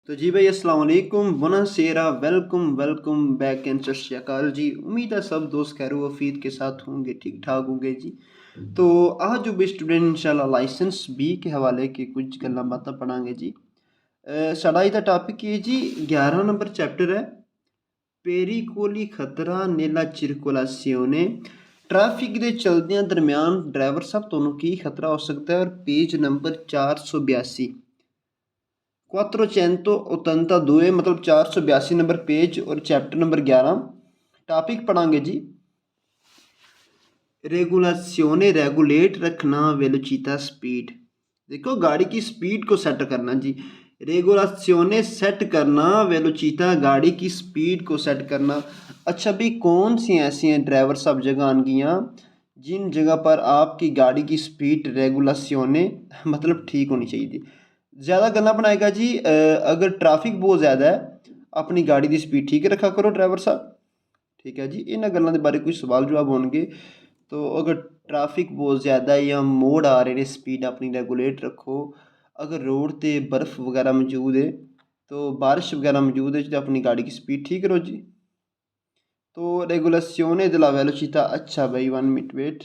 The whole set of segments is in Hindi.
तो जी भाई अस्सलाम वालेकुम बुनसेरा वेलकम वेलकम बैक एंड सत श्री अकाल जी। उम्मीद है सब दोस्त खैर वफीद के साथ होंगे, ठीक ठाक होंगे जी। तो आज जो भी स्टूडेंट इंशाल्लाह लाइसेंस बी के हवाले की कुछ गल्लां बातां पढ़ांगे जी। साढ़ा इहदा टॉपिक है जी 11 नंबर चैप्टर है पेरिकोली खतरा नेला चिरकुलासियोने। ट्रैफिक दे चलदियां दरम्यान ड्राइवर साहब तुहानूं की खतरा हो सकता है। और पेज नंबर 482 482 मतलब 482 नंबर पेज और चैप्टर नंबर 11 टॉपिक पढ़ांगे जी। रेगुलासियोने रेगुलेट रखना वेलोचिता स्पीड। देखो गाड़ी की स्पीड को सेट करना जी। रेगुलासियोने सेट करना वेलोचिता गाड़ी की स्पीड को सेट करना। अच्छा भी कौन सी ऐसी हैं ड्राइवर साहब जगह आनगियाँ जिन जगह पर आपकी गाड़ी की स्पीड रेगुलासियोने मतलब ठीक होनी चाहिए थी। ज़्यादा गल्लां बनाएगा जी। अगर ट्रैफिक बहुत ज़्यादा है अपनी गाड़ी की स्पीड ठीक रखा करो ड्राइवर साहब। ठीक है जी, इन्हां गल्लां दे बारे कुछ सवाल जवाब होणगे। तो अगर ट्रैफिक बहुत ज़्यादा है या मोड़ आ रहे ने स्पीड अपनी रेगुलेट रखो। अगर रोड ते बर्फ़ वगैरह मौजूद है तो बारिश वगैरह मौजूद है तो अपनी गाड़ी की स्पीड ठीक करो जी। तो रेगुलासियोने della velocità। अच्छा भाई 1 मिनट वेट।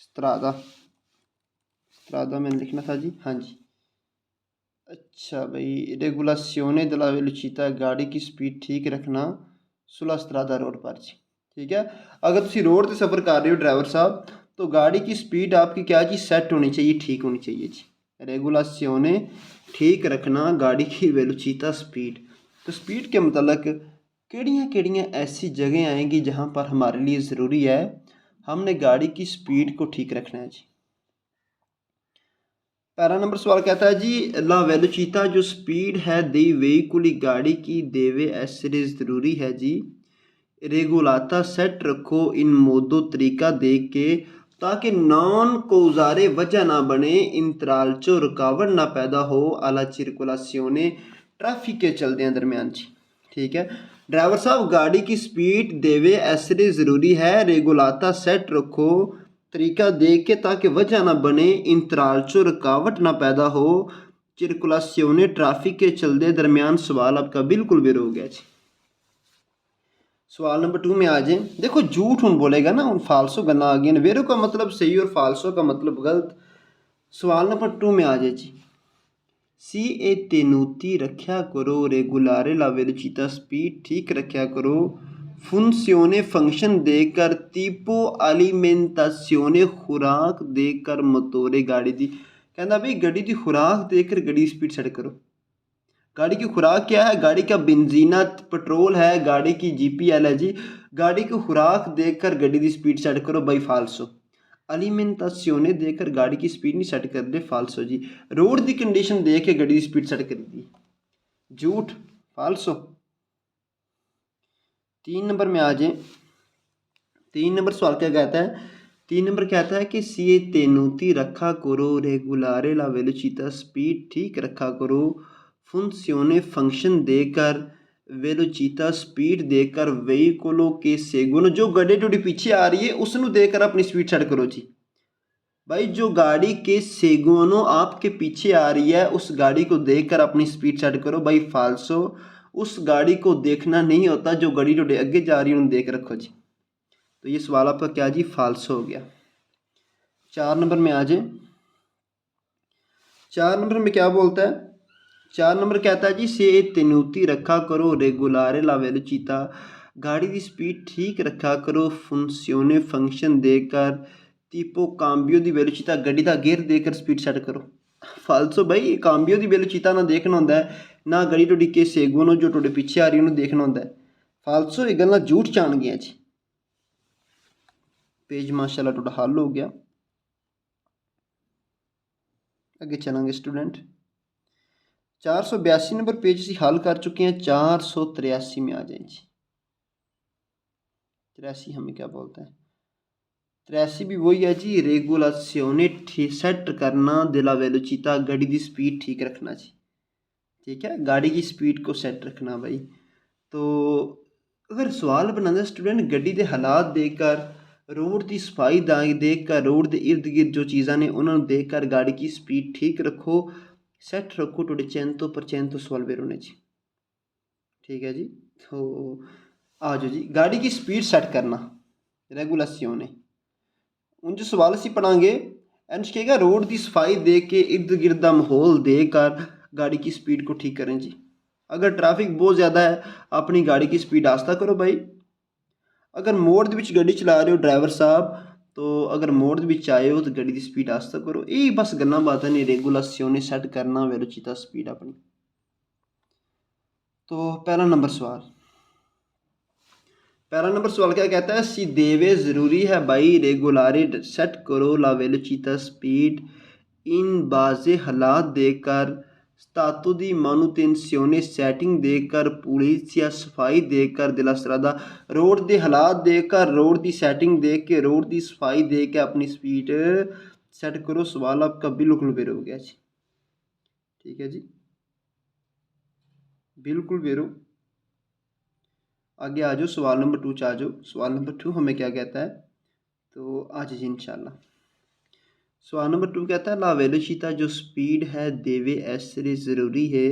स्त्रादा स्त्रादा मैंने लिखना था जी, हाँ जी। अच्छा भाई रेगुलासियोने della velocità गाड़ी की स्पीड ठीक रखना सुला स्त्रादा रोड पर जी। ठीक है, अगर तुम रोड से सफ़र कर रहे हो ड्राइवर साहब तो गाड़ी की स्पीड आपकी क्या जी सेट होनी चाहिए, ठीक होनी चाहिए जी। रेगुलासियोने ठीक रखना गाड़ी की वेलोचिता स्पीड। तो स्पीड के मतलब केड़ियाँ केड़ियाँ ऐसी जगह आएंगी जहाँ पर हमारे लिए ज़रूरी है हमने गाड़ी की स्पीड को ठीक रखना है जी। पहला नंबर सवाल कहता है जी ला वेलोचिता जो स्पीड है दे वेहिकुली गाड़ी की देवे ऐसे ज़रूरी है जी। रेगुलाता सेट रखो इन मोदो तरीका देख के ताकि नॉन कोजारे वजह ना बने इंतरालचो रुकावट ना पैदा हो आला चिरकुलासियोने ट्रैफिक के चलदे दरम्यान जी। ठीक है, ड्राइवर साहब गाड़ी की स्पीड देवे ऐसे ज़रूरी है रेगुलाता सेट रखो तरीका देख के ताकि वजह ना बने इंतरालचो रुकावट ना पैदा हो चिरकुलासियोने ट्रैफिक के चलदे दरम्यान। सवाल आपका बिल्कुल बेरोग है जी। सवाल नंबर 2 में आ जाए। देखो झूठ हूँ बोलेगा ना, उन फालसो गल्लां आ गई। वेरो का मतलब सही और फालसो का मतलब गलत। सवाल नंबर 2 में आ जाए जी। सी ए तेनूती रखा करो रेगुलारे ला वेलोचिता स्पीड ठीक रखा करो फुनसियोने फंक्शन देकर tipo alimentazione खुराक देकर मतोरे गाड़ी दी। कहना भाई गाड़ी की खुराक देकर गाड़ी स्पीड सेट करो। गाड़ी की खुराक क्या है, गाड़ी का बेंजीना पेट्रोल है, गाड़ी की जीपीएल है जी। गाड़ी की खुराक देखकर गाड़ी की स्पीड सेट करो भाई फालसो। अलीमेंटासियोने देकर गाड़ी की स्पीड नहीं सेट कर दे फालसो जी। रोड की कंडीशन देख के गाड़ी की स्पीड सेट कर दी, झूठ फालसो। 3 नंबर में आ जाए। 3 नंबर सवाल क्या कहता है। 3 नंबर कहता है कि सी ए तेनूती रखा करो रेगुलारे ला वेलोचिता स्पीड ठीक रखा करो फुनसियोने फंक्शन देकर वेलोचिता स्पीड देकर वेहिकुलों के सेगुन जो गड्डी टुडी पीछे आ रही है उसनों देकर अपनी स्पीड सेट करो जी। भाई जो गाड़ी के सेगुनों आपके पीछे आ रही है उस गाड़ी को देखकर अपनी स्पीड सेट करो भाई फालसो। उस गाड़ी को देखना नहीं होता, जो गाड़ी टुडे अगे जा रही है उन्हें देख रखो जी। तो ये सवाल आपका क्या जी फालसो हो गया। 4 नंबर में आ जाए। 4 नंबर में क्या बोलता है। 4 नंबर कहता है जी से तेनूती रखा करो रेगुलारे ला वेलोचिता गाड़ी की स्पीड ठीक रखा करो फुनसियोने फंक्शन देकर tipo काम्बियो दी वेलोचिता गड्डी का गेयर देकर स्पीड सेट करो। फालसो भाई काम्बियो दी वेलोचिता ना देखना होंदा है ना गड्डी टुडी के सेगुनो जो टुडे पीछे आ रही है उन्हें देखना होंदा है। फालसो ये गल्लां झूठ चाण गया जी। पेज माशाल्लाह टोटा हल हो गया। अगे चलेंगे स्टूडेंट। 482 नंबर पेज से हल कर चुके हैं। 483 में आ जाए जी। 83 हमें क्या बोलता है। 83 भी वही है जी रेगुलासियोने सेट करना दिला वेलोचिता गाड़ी की स्पीड ठीक रखना जी। ठीक है, गाड़ी की स्पीड को सेट रखना भाई। तो अगर सवाल बनाना स्टूडेंट गड्डी के हालात देखकर रोड की सफाई देख कर, रोड के इर्द गिर्द जो चीज़ा ने उन्होंने देख कर गाड़ी की स्पीड ठीक रखो, सैट रखो। थोड़े चैन तो पर चैन तो सवाल बेरो ने जी, ठीक है जी। तो आ जाओ जी, गाड़ी की स्पीड सेट करना रेगुलेशन है। उन जो सवाल असी पढ़ांगे एंड कहेगा रोड की सफाई देख के, इर्द गिर्द का माहौल देख कर गाड़ी की स्पीड को ठीक करें जी। अगर ट्रैफिक बहुत ज़्यादा है, अपनी गाड़ी की स्पीड आस्ता करो भाई। अगर मोड़ दे विच गड्डी चला रहे हो ड्राइवर साहब, तो अगर मोड़ दे विच आए हो तो गड्डी की स्पीड आस्ता करो। यही बस गल्लां बातां ने रेगुलेशन सैट करना वेलोचिता स्पीड अपनी। तो पहला नंबर सवाल क्या कहता है, सी देवे ज़रूरी है भाई रेगुलारे सेट करो ला वेलोचिता स्पीड इन बाजे हालात देकर, stato di manutenzione सेटिंग देकर, पुलिसिया सफाई देकर दिला स्ट्रादा। रोड के हालात देखकर, रोड की सेटिंग देख के, रोड की सफाई देख के अपनी स्पीड सेट करो। सवाल आपका बिल्कुल बेरो हो गया जी, ठीक है जी, बिल्कुल बेरो। आगे आ जाओ, सवाल नंबर 2 आ जाओ। सवाल नंबर 2 हमें क्या कहता है, तो आज जी इंशाल्लाह। सवाल नंबर 2 कहता है ला वेलोचिता जो स्पीड है देवे एसरे ज़रूरी है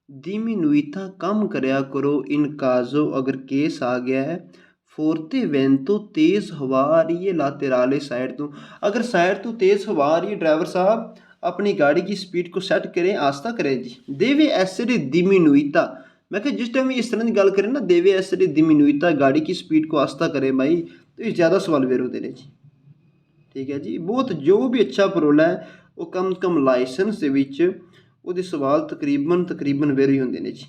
diminuita कम करया करो इन काजो अगर केस आ गया है फोर्ते वेंतो तेज़ हवा आ रही है लातेराले साइड तो। अगर साइड तो तेज़ हवा आ रही है ड्राइवर साहब, अपनी गाड़ी की स्पीड को सेट करें, आस्ता करें जी। देवे एसरे diminuita, मैं क्या जिस टाइम इस तरह की गल करें ना, देवे एसरे diminuita गाड़ी की स्पीड को आस्ता करें भाई, तो ये ज़्यादा सवाल बेरो देने जी, ठीक है जी। बहुत जो भी अच्छा परोला है वो कम से कम लाइसेंस ਦੇ ਵਿੱਚ ਉਹਦੇ सवाल तकरीबन वेरो ही होंगे ने जी।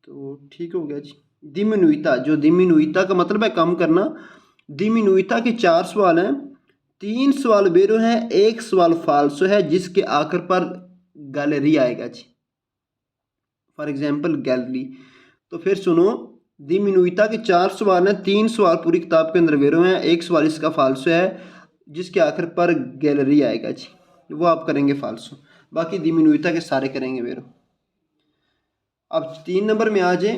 तो ठीक हो गया जी। दिमिनुइता, जो दिमिनुइता का मतलब है कम करना। दिमिनुइता के 4 सवाल हैं, 3 सवाल बेरो हैं, 1 सवाल फाल्सो है जिसके आखिर पर गैलरी आएगा जी। For example gallery. तो फिर सुनो, दिमिनुइता के 4 सवाल हैं, 3 सवाल पूरी किताब के अंदर बेरो हैं, 1 सवाल इसका फाल्सो है जिसके आखिर पर गैलरी आएगा जी, वो आप करेंगे फाल्सो, बाकी दिमिनुइता के सारे करेंगे बेरो। अब 3 नंबर में आ जाए,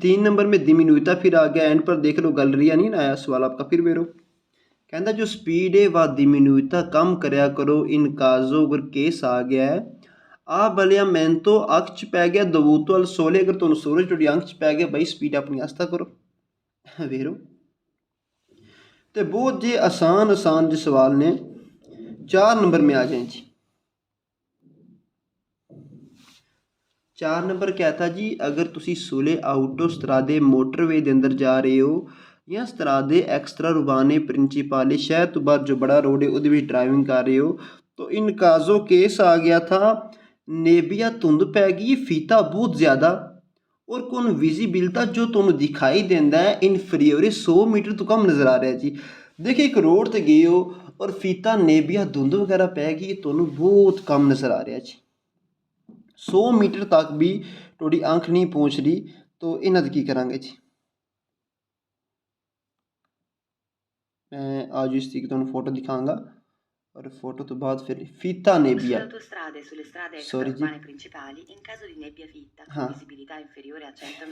3 नंबर में दिमिनुइता फिर आ गया, एंड पर देख लो गैलरिया नहीं ना आया, सवाल आपका फिर बेरो। कहता जो स्पीड है वह दिमिनुइता कम करया करो इन काजो अगर केस आ गया है। आ बलिया मैन तो अख च पै गया दबूतो अल सोले, अगर तुम सूरज थोड़ी अख च पै गया भाई स्पीड अपनी आस्ता करो वेरो। तो बहुत जे आसान जो सवाल ने, 4 नंबर में आ जाए जी। 4 नंबर क्या था जी, अगर तुसी सोले आउटो स्त्रादे मोटरवे के अंदर जा रहे हो या स्त्रादे एक्स्ट्रा रुबाने प्रिंसिपाले शहर तो बाहर जो बड़ा रोड है वो ड्राइविंग कर रहे हो, तो इन काजो केस आ गया था नेबिया धुंध पै गई, फीता बहुत ज़्यादा और कौन विजिबिलिटा जो तुम्हें दिखाई देता है इनफीरियर 100 मीटर तो कम नज़र आ रहा है जी। देखिए एक रोड ते गए हो और फीता नेबिया धुंध वगैरह पै गई, तुम्हें बहुत कम नज़र आ रहा है जी, 100 मीटर तक भी थोड़ी आंख नहीं पहुँच रही, तो इन्हां की करांगे जी। मैं आज इसकी तुहानू फोटो दिखाऊंगा और फोटो तो बाद फिर फीता नेबिया, सॉरी जी, हाँ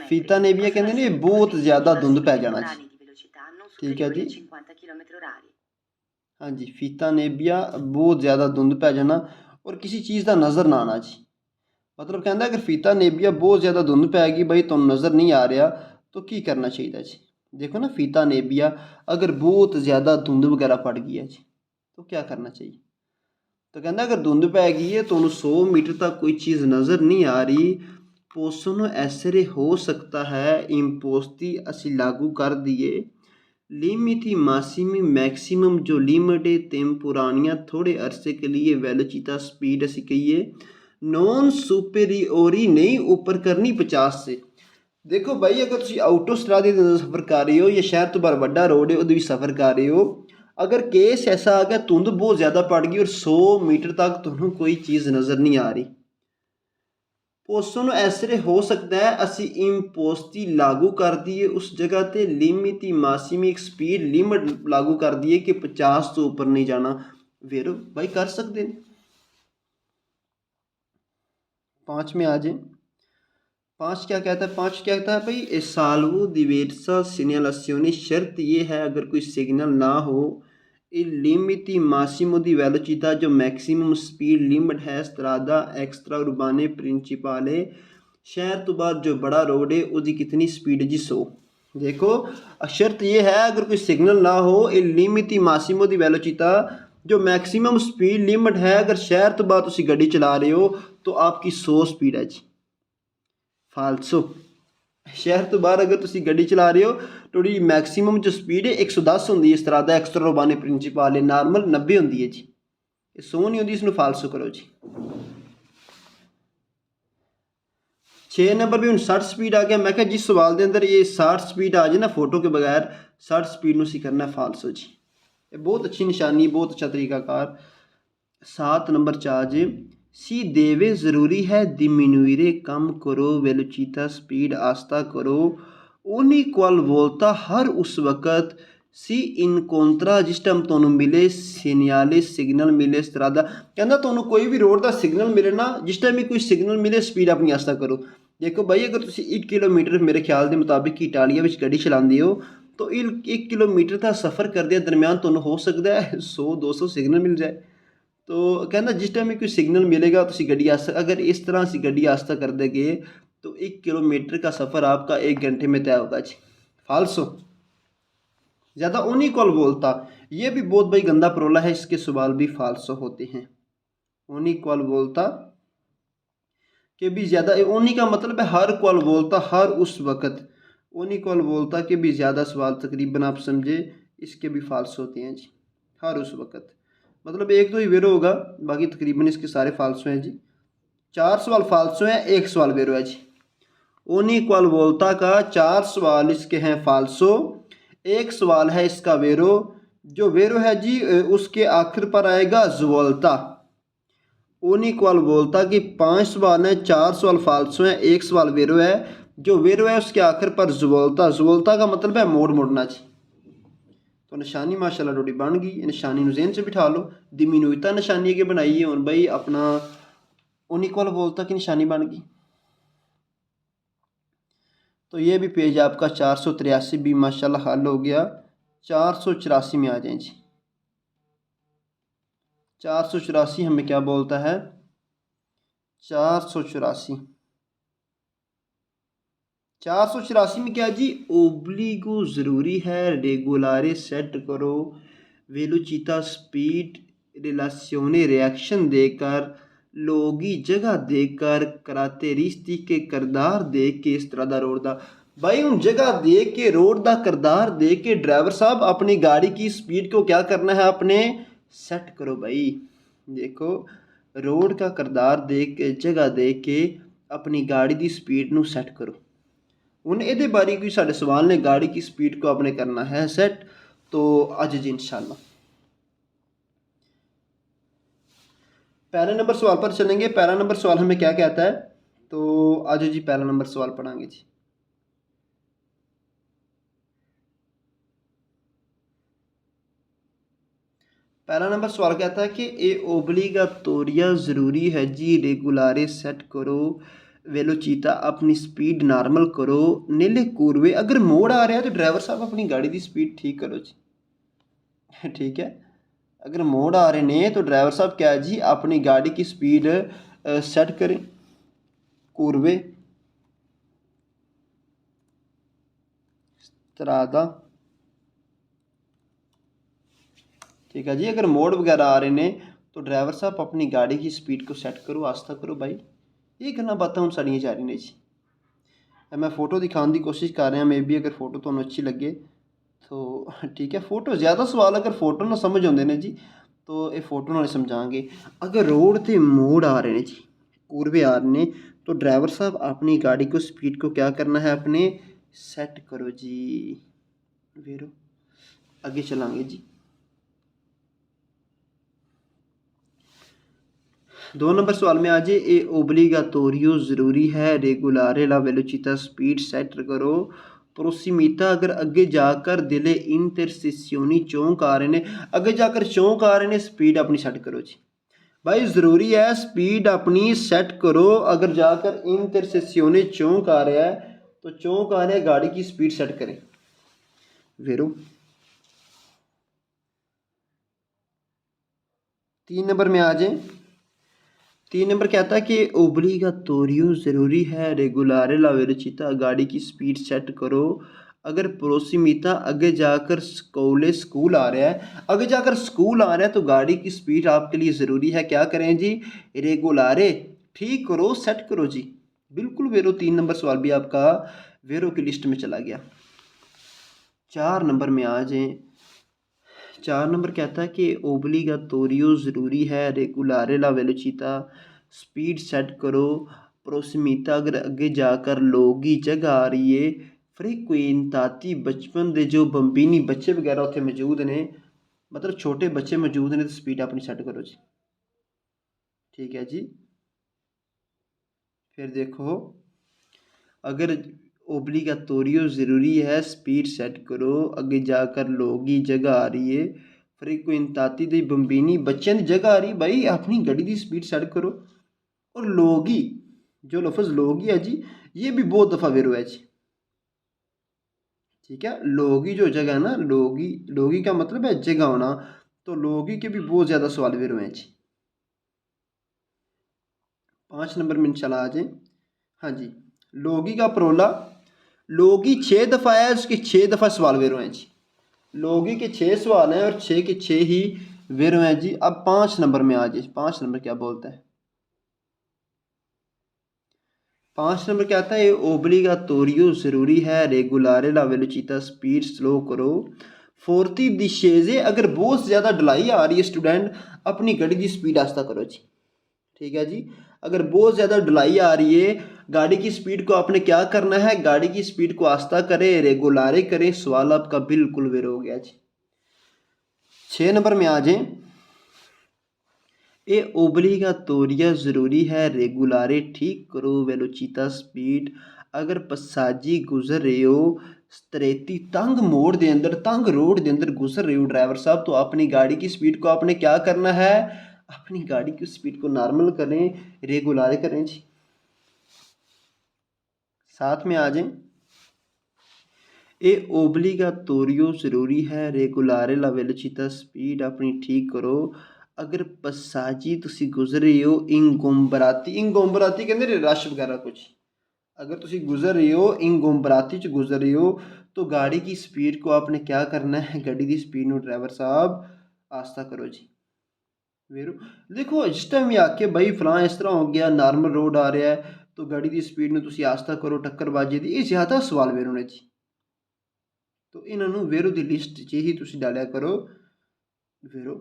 फीता नेबिया कहते ने बहुत ज़्यादा धुंध पै जाना जी, ठीक है जी। हाँ जी, फीता नेबिया बहुत ज़्यादा धुंध पै जाना और किसी चीज़ का नज़र ना आना जी। मतलब कहता अगर फीता नेबिया बहुत ज़्यादा धुंध पैगी भाई तुम नज़र नहीं आ रहा, तो की करना चाहिए जी। देखो ना फीता नेबिया अगर बहुत ज़्यादा धुंध वगैरह पड़ गई है जी, तो क्या करना चाहिए। तो कहता अगर धुंध पै गई है तो 100 मीटर तक कोई चीज़ नज़र नहीं आ रही, पोसनो ऐसरे हो सकता है इम्पोस्ती असी लागू कर दिए लिमिटी मासिमी मैक्सिमम जो लिमिट है टेम्पोरानिया थोड़े अरसे के लिए वेलोचिता स्पीड असी कहिए नॉन सुपेरियोरी नहीं ऊपर करनी 50 से। देखो भाई अगर तुम आउटो स्ट्रादे के सफ़र कर रहे हो या शहर तो बार बड़ा रोड है वो सफ़र कर रहे हो, अगर केस ऐसा आ गया धुंध बहुत ज़्यादा पड़ गई और 100 मीटर तक तुम्हें कोई चीज़ नज़र नहीं आ रही, पोस्टों ऐसरे हो सकता है असी इम्पोस्टी लागू कर दिए उस जगह ते लिमिटी मासिमी एक स्पीड लिमिट लागू कर दिए कि 50 तो ऊपर नहीं जाना, फिर भाई कर सकते हैं। 5 में आ जाए, 5 क्या कहता है, 5 क्या कहता है भाई, ए साल्वो diversa segnalazioni, शर्त ये है अगर कोई सिग्नल ना हो, il limiti massimo di velocità, जो मैक्सिमम स्पीड लिमिट है स्ट्रादा एक्स्ट्रा उर्बाने प्रिंसिपाले, शहर तो बाद जो बड़ा रोड है उसकी कितनी स्पीड जी 100। देखो शर्त ये है अगर कोई सिग्नल ना हो, il limiti massimo di velocità, जो मैक्सिमम स्पीड लिमिट है, अगर शहर तो बाद तुम गड्डी चला रहे हो तो आपकी 100 स्पीड है जी। फालसो शहर तो बाहर अगर तुम गड्डी चला रहे हो थोड़ी मैक्सिमम जो स्पीड है 110 होंगी, इस तरह का एक्स्ट्रा रोबाने प्रिंसिपल है, नॉर्मल 90 होंगी है जी, 100 नहीं होंगी, इसमें फालसो करो जी। 6 नंबर भी हूँ 60 स्पीड आ गया। मैं क्या जिस सवाल के अंदर ये 60 स्पीड आ जाए ना फोटो के बगैर, 60 स्पीड में करना है फालसो जी। ये बहुत अच्छी निशानी, बहुत अच्छा तरीकाकार। 7 नंबर चार्ज सी देवे ज़रूरी है, दिमिनुire कम करो, वेलोचिता स्पीड आस्ता करो, ओनी क्वाल वोल्ता हर उस वक़्त, सी इनकोंत्रा जिस टाइम तुहानू मिले, सीनियाले सिग्नल मिले, इस तरह का कहना तुहानू कोई भी रोड का सिग्नल मिले ना, जिस टाइम भी कोई सिग्नल मिले स्पीड अपनी आस्ता करो। देखो भाई अगर तुम 1 किलोमीटर मेरे ख्याल के मुताबिक इटालिया में गड्डी चलाते हो तो 1 किलोमीटर का सफ़र करते दरम्यान तुहानू हो सकता है 100-200 सिग्नल मिल जाए। तो कहना जिस टाइम भी कोई सिग्नल मिलेगा तो गड्डी आस्ता, अगर इस तरह से गड्डी आस्ता कर देंगे तो 1 किलोमीटर का सफ़र आपका 1 घंटे में तय होगा जी। फालसो ज़्यादा उन्हीं कॉल बोलता, ये भी बहुत भाई गंदा परोला है, इसके सवाल भी फालसो होते हैं। उन्हीं कॉल बोलता के भी ज़्यादा, उन्हीं का मतलब है हर कॉल बोलता हर उस वक़्त, उन्हीं कॉल बोलता के भी ज़्यादा सवाल तकरीबन आप समझे इसके भी फालसो होते हैं जी। हर उस वक़्त मतलब एक तो ही वेरो होगा, बाकी तकरीबन इसके सारे फालसो हैं जी। 4 सवाल फालसो हैं, 1 सवाल वेरो है जी। उन्हीं क्वाल वोल्टा का 4 सवाल इसके हैं फालसो, 1 सवाल है इसका वेरो। जो वेरो है जी उसके आखिर पर आएगा ज्वोल्ता। उन्हीं क्वाल वोल्टा की 5 सवाल हैं, 4 सवाल फालसो हैं, 1 सवाल वेरो है। जो वेरो है उसके आखिर पर ज्वोल्ता, ज्वोल्ता का मतलब है मोड़ मोड़ना जी। तो निशानी माशाल्लाह रोटी बन गई, निशानी ज़हन से बिठा लो। दिमिनुता निशानी के बनाई है, और भाई अपना उनिक्वल बोलता की निशानी बन गई। तो ये भी पेज आपका 483 भी माशाल्लाह हल हो गया। 484 में आ जाए जी। 484 हमें क्या बोलता है, 484 में क्या जी, ओब्लिगो ज़रूरी है, रेगुलारे सेट करो, वेलोचिता स्पीड, रिलेशने रिएक्शन देकर, लोगी जगह देकर, करातेरिस्टिक के करदार दे के, इस तरह का रोड का भाई उन जगह दे के रोड का करदार दे के ड्राइवर साहब अपनी गाड़ी की स्पीड को क्या करना है, अपने सेट करो भाई। देखो रोड का करदार दे के जगह दे के अपनी गाड़ी की स्पीड नू सेट करो। हूँ ये बारे कोई साढ़े सवाल ने गाड़ी की स्पीड को अपने करना है सेट। तो अज जी इंशाल्लाह पहले नंबर सवाल पर चलेंगे। पहला नंबर सवाल हमें क्या कहता है, तो आज जी पहला नंबर सवाल पढ़ांगे जी। पहला नंबर सवाल कहता है कि ए ओब्लिगातोरिया ज़रूरी है जी, रेगुलारे सेट करो, वेलोचिता अपनी स्पीड नॉर्मल करो, नीले कूरवे अगर मोड़ आ रहा है तो ड्राइवर साहब अपनी गाड़ी की स्पीड ठीक करो जी। ठीक है, अगर मोड़ आ रहे ने तो ड्राइवर साहब क्या जी अपनी गाड़ी की स्पीड सेट करें। कूरवे स्त्रादा, ठीक है जी, अगर मोड़ वगैरह आ रहे ने तो ड्राइवर साहब अपनी गाड़ी की स्पीड को सेट करो, आस्ता करो भाई। ये गल्लां बातां हुण साड़ियां जा रही ने जी। मैं फोटो दिखाने की कोशिश कर रहा, मे बी अगर फोटो तुहानूं अच्छी लगे तो ठीक है। फोटो ज़्यादा सवाल अगर फोटो ना समझ आते हैं जी तो ये फोटो नाल समझाएंगे। अगर रोड ते मोड़ आ रहे हैं जी, कूरवे आ रहे हैं, तो ड्राइवर साहब अपनी गाड़ी को स्पीड को क्या करना है, अपने सेट करो जी। वेरो आगे चलांगे जी। 2 नंबर सवाल में आज ए ओब्लिगातोरियो ज़रूरी है, रेगुलारे ला वेलोचिता स्पीड सेट करो, प्रोसीमिता अगर अगे जाकर दिले इंटरसेसियोनी चौंक आ रहे हैं, अगे जाकर चौंक आ रहे हैं स्पीड अपनी सेट करो जी। भाई ज़रूरी है स्पीड अपनी सेट करो। अगर जाकर इंटरसेक्शने चौंक आ रहा है तो चौंक आ रहा है, गाड़ी की स्पीड सेट करें। वेरो 3 नंबर में आ जाए। 3 नंबर कहता है कि ओब्लिगाटोरियो ज़रूरी है रेगुलारे ला वेलोचिता, गाड़ी की स्पीड सेट करो। अगर प्रोसिमिता आगे जाकर स्कूल आ रहा है, आगे जाकर स्कूल आ रहा है तो गाड़ी की स्पीड आपके लिए ज़रूरी है। क्या करें जी? रेगुलारे ठीक करो, सेट करो जी। बिल्कुल वेरो 3 नंबर सवाल भी आपका वेरो की लिस्ट में चला गया। 4 नंबर में आ जाएं। 4 नंबर कहता है कि ओब्लिगाटोरियो ज़रूरी है रेगुलारे ला वेलोचिता, स्पीड सेट करो। प्रोसिमिता अगर अगे जाकर लोगी जगह आ रही है। फ्रीक्वेंताती बचपन दे जो बंबीनी बच्चे वगैरह उत्थे मौजूद ने, मतलब छोटे बच्चे मौजूद ने, तो स्पीड अपनी सेट करो जी। ठीक है जी। फिर देखो, अगर ओब्लिगाटोरियो ज़रूरी है स्पीड सेट करो, अगे जाकर लोगी जगह आ रही है। फ्रीक्वेंताती दे बंबीनी बच्चों की जगह आ रही, भाई अपनी गड्डी की स्पीड सेट करो। और लोगी, जो लफ्ज़ लोगी है जी, ये भी बहुत दफ़ा वेरो है जी। ठीक है, लोगी जो जगह है ना, लोगी, लोगी का मतलब है जगह होना, तो लोगी के भी बहुत ज़्यादा सवाल वेरो हैं जी। 5 नंबर में चला आ जाए। हाँ जी, लोगी का परोला, लोगी 6 दफ़ा है, उसके 6 दफ़ा सवाल वेरो हैं जी। लोगी के 6 सवाल हैं और 6 के 6 ही वेरो हैं जी। अब 5 नंबर में आ जाए। 5 नंबर क्या बोलता है? 5 नंबर क्या आता है? ओब्लिगाटोरियो ज़रूरी है रेगुलारे ला वेलोचिता, स्पीड स्लो करो। फोर्ती डिशेजे, अगर बहुत ज़्यादा ढलाई आ रही है स्टूडेंट, अपनी गाड़ी की स्पीड आस्ता करो जी। ठीक है जी। अगर बहुत ज़्यादा ढलाई आ रही है, गाड़ी की स्पीड को आपने क्या करना है? गाड़ी की स्पीड को आस्ता करें, रेगुलारे करें। सवाल आपका बिल्कुल वेरो हो गया जी। 6 नंबर में आ जाए। ए ओब्लिगाटोरिया ज़रूरी है रेगुलारे ठीक करो वेलोचिता, स्पीड। अगर पसाजी गुजर रहे हो स्त्रेती तंग मोड़ के अंदर, तंग रोड के अंदर गुजर रहे हो ड्राइवर साहब, तो अपनी गाड़ी की स्पीड को आपने क्या करना है? अपनी गाड़ी की स्पीड को नॉर्मल करें, रेगुलारे करें जी। साथ में आ जाएं। ए ओब्लिगाटोरियो ज़रूरी है रेगुलारे ला वेलोचिता, स्पीड अपनी ठीक करो। अगर पसाजी तुसी गुजर रहे हो इंगोम्बराती, इंगोम्बराती कहते हैं रश वगैरह कुछ, अगर तुसी गुजर रहे हो इंगोम्बराती च गुजर रहे हो, तो गाड़ी की स्पीड को आपने क्या करना है? गाड़ी की स्पीड में ड्राइवर साहब आस्ता करो जी। वेरू देखो, जिस टाइम ये आके भाई फलां इस तरह हो गया, नॉर्मल रोड आ रहा है तो गाड़ी की स्पीड में तुसी आस्ता करो, टक्करबाजी दी, ये ज़्यादा सवाल वेरू ने जी। तो इन्होंने वेरो की लिस्ट च ही तुसी डालिया करो वेरो।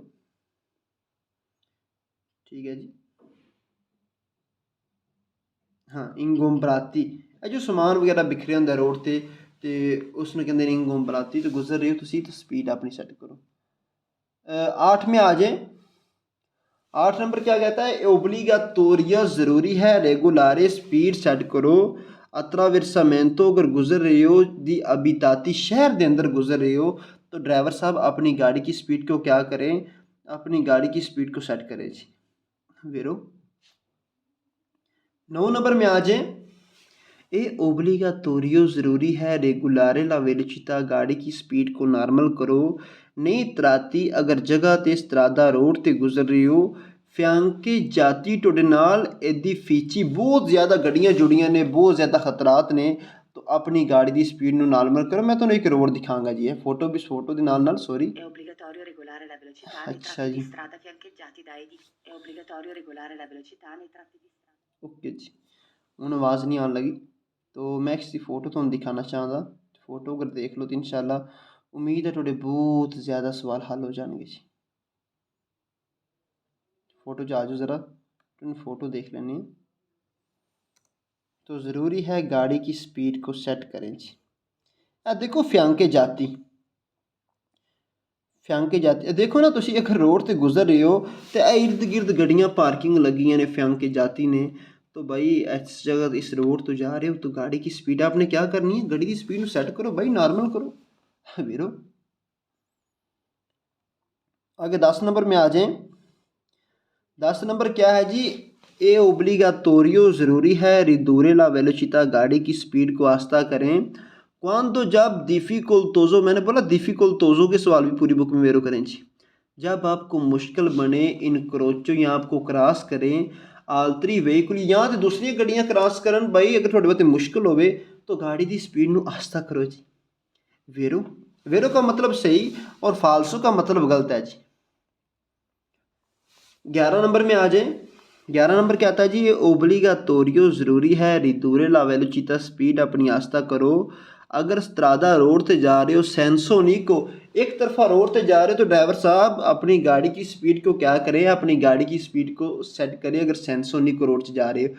ठीक है जी। हाँ, इंगोम्बराती, जो समान वगैरह बिखरे होंगे रोड ते ते उसने कहते हैं इंगोम्बराती, तो गुजर रहे हो तुसी तो स्पीड अपनी सेट करो। 8 में आ जाए। 8 नंबर क्या कहता है? ओब्लिगाटोरिया ज़रूरी है रेगुलारे, स्पीड सेट करो। अत्रावेरसामेंतो अगर गुजर रहे हो दी अबिताती, शहर के अंदर गुजर रहे हो, तो ड्राइवर साहब अपनी गाड़ी की स्पीड को क्या करें? अपनी गाड़ी की स्पीड को सेट करें जी। वेरो 9 नंबर में आ जाए। ए ओब्लिगाटोरियो ज़रूरी है रेगुलारे ला वेलोचिता, गाड़ी की स्पीड को नॉर्मल करो। नहीं त्राती अगर जगह ते स्त्रादा रोड ते गुजर रही हो, फ्यांके जाती टोडे नाल एदी फीची, बहुत ज़्यादा गड्डियां जुड़ियां ने, बहुत ज़्यादा खतरात ने, तो अपनी गाड़ी की स्पीड को नॉर्मल करो। मैं तुम्हें एक रोड दिखाऊंगा जी, फोटो भी फोटो के नाल sorry. È obbligatorio regolare la velocità nei अच्छा tratti di जी, strada fiancheggiati da edi. È obbligatorio regolare la velocità nei tratti di strada. Okay जी। हूँ आवाज़ नहीं आने लगी, तो मैं इसकी फ़ोटो तुहानू दिखाना चाहता। फोटो अगर देख लो तो इंशाल्लाह उम्मीद है थोड़े बहुत ज़्यादा सवाल हल हो जाएंगे जी। फ़ोटो च आ जाओ ज़रा, तुम फ़ोटो देख लेनी है। तो ज़रूरी है गाड़ी की स्पीड को सेट करें जी। देखो फ्यांके जाती, फ्यांके जाती देखो ना, तुसी अगर रोड से गुजर रहे हो तो इर्द गिर्द गड्डियां पार्किंग लगी ने, फ्यांके जाती ने, तो भाई इस जगह इस रोड तो जा रहे हो तो गाड़ी की स्पीड आपने क्या करनी है? गाड़ी की स्पीड सेट करो भाई, नॉर्मल करो वीरो। आगे 10 नंबर में आ जाएं। 10 नंबर क्या है जी, ए ओब्लिगातोरियो ज़रूरी है रिदूरे ला वेलोचिता, गाड़ी की स्पीड को आस्ता करें। क्वांतो जब डिफिकल्टोजो, मैंने बोला डिफिकल्टोजो के सवाल भी पूरी बुक में मेरे करें जी। जब आपको मुश्किल बने इनक्रोचो या आपको क्रॉस करें आलतरी व्हीकल या तो दूसरी गड्डियां क्रॉस करन भाई, अगर थोड़ी बहुत मुश्किल होवे तो गाड़ी की स्पीड नू आस्ता करो जी। वेरो, वेरो का मतलब सही और फालसो का मतलब गलत है जी। 11 नंबर में आ जाए। 11 नंबर क्या आता है जी, ये ओब्लिगातोरियो ज़रूरी है रिदूरे ला वेलोचिता, स्पीड अपनी आस्ता करो। अगर स्त्रादा रोड से जा रहे हो सेंसोनिको, एक तरफा रोड से जा रहे हो तो ड्राइवर साहब अपनी गाड़ी की स्पीड को क्या करें, अपनी गाड़ी की स्पीड को सेट करें। अगर सेंसोनिको रोड से जा रहे हो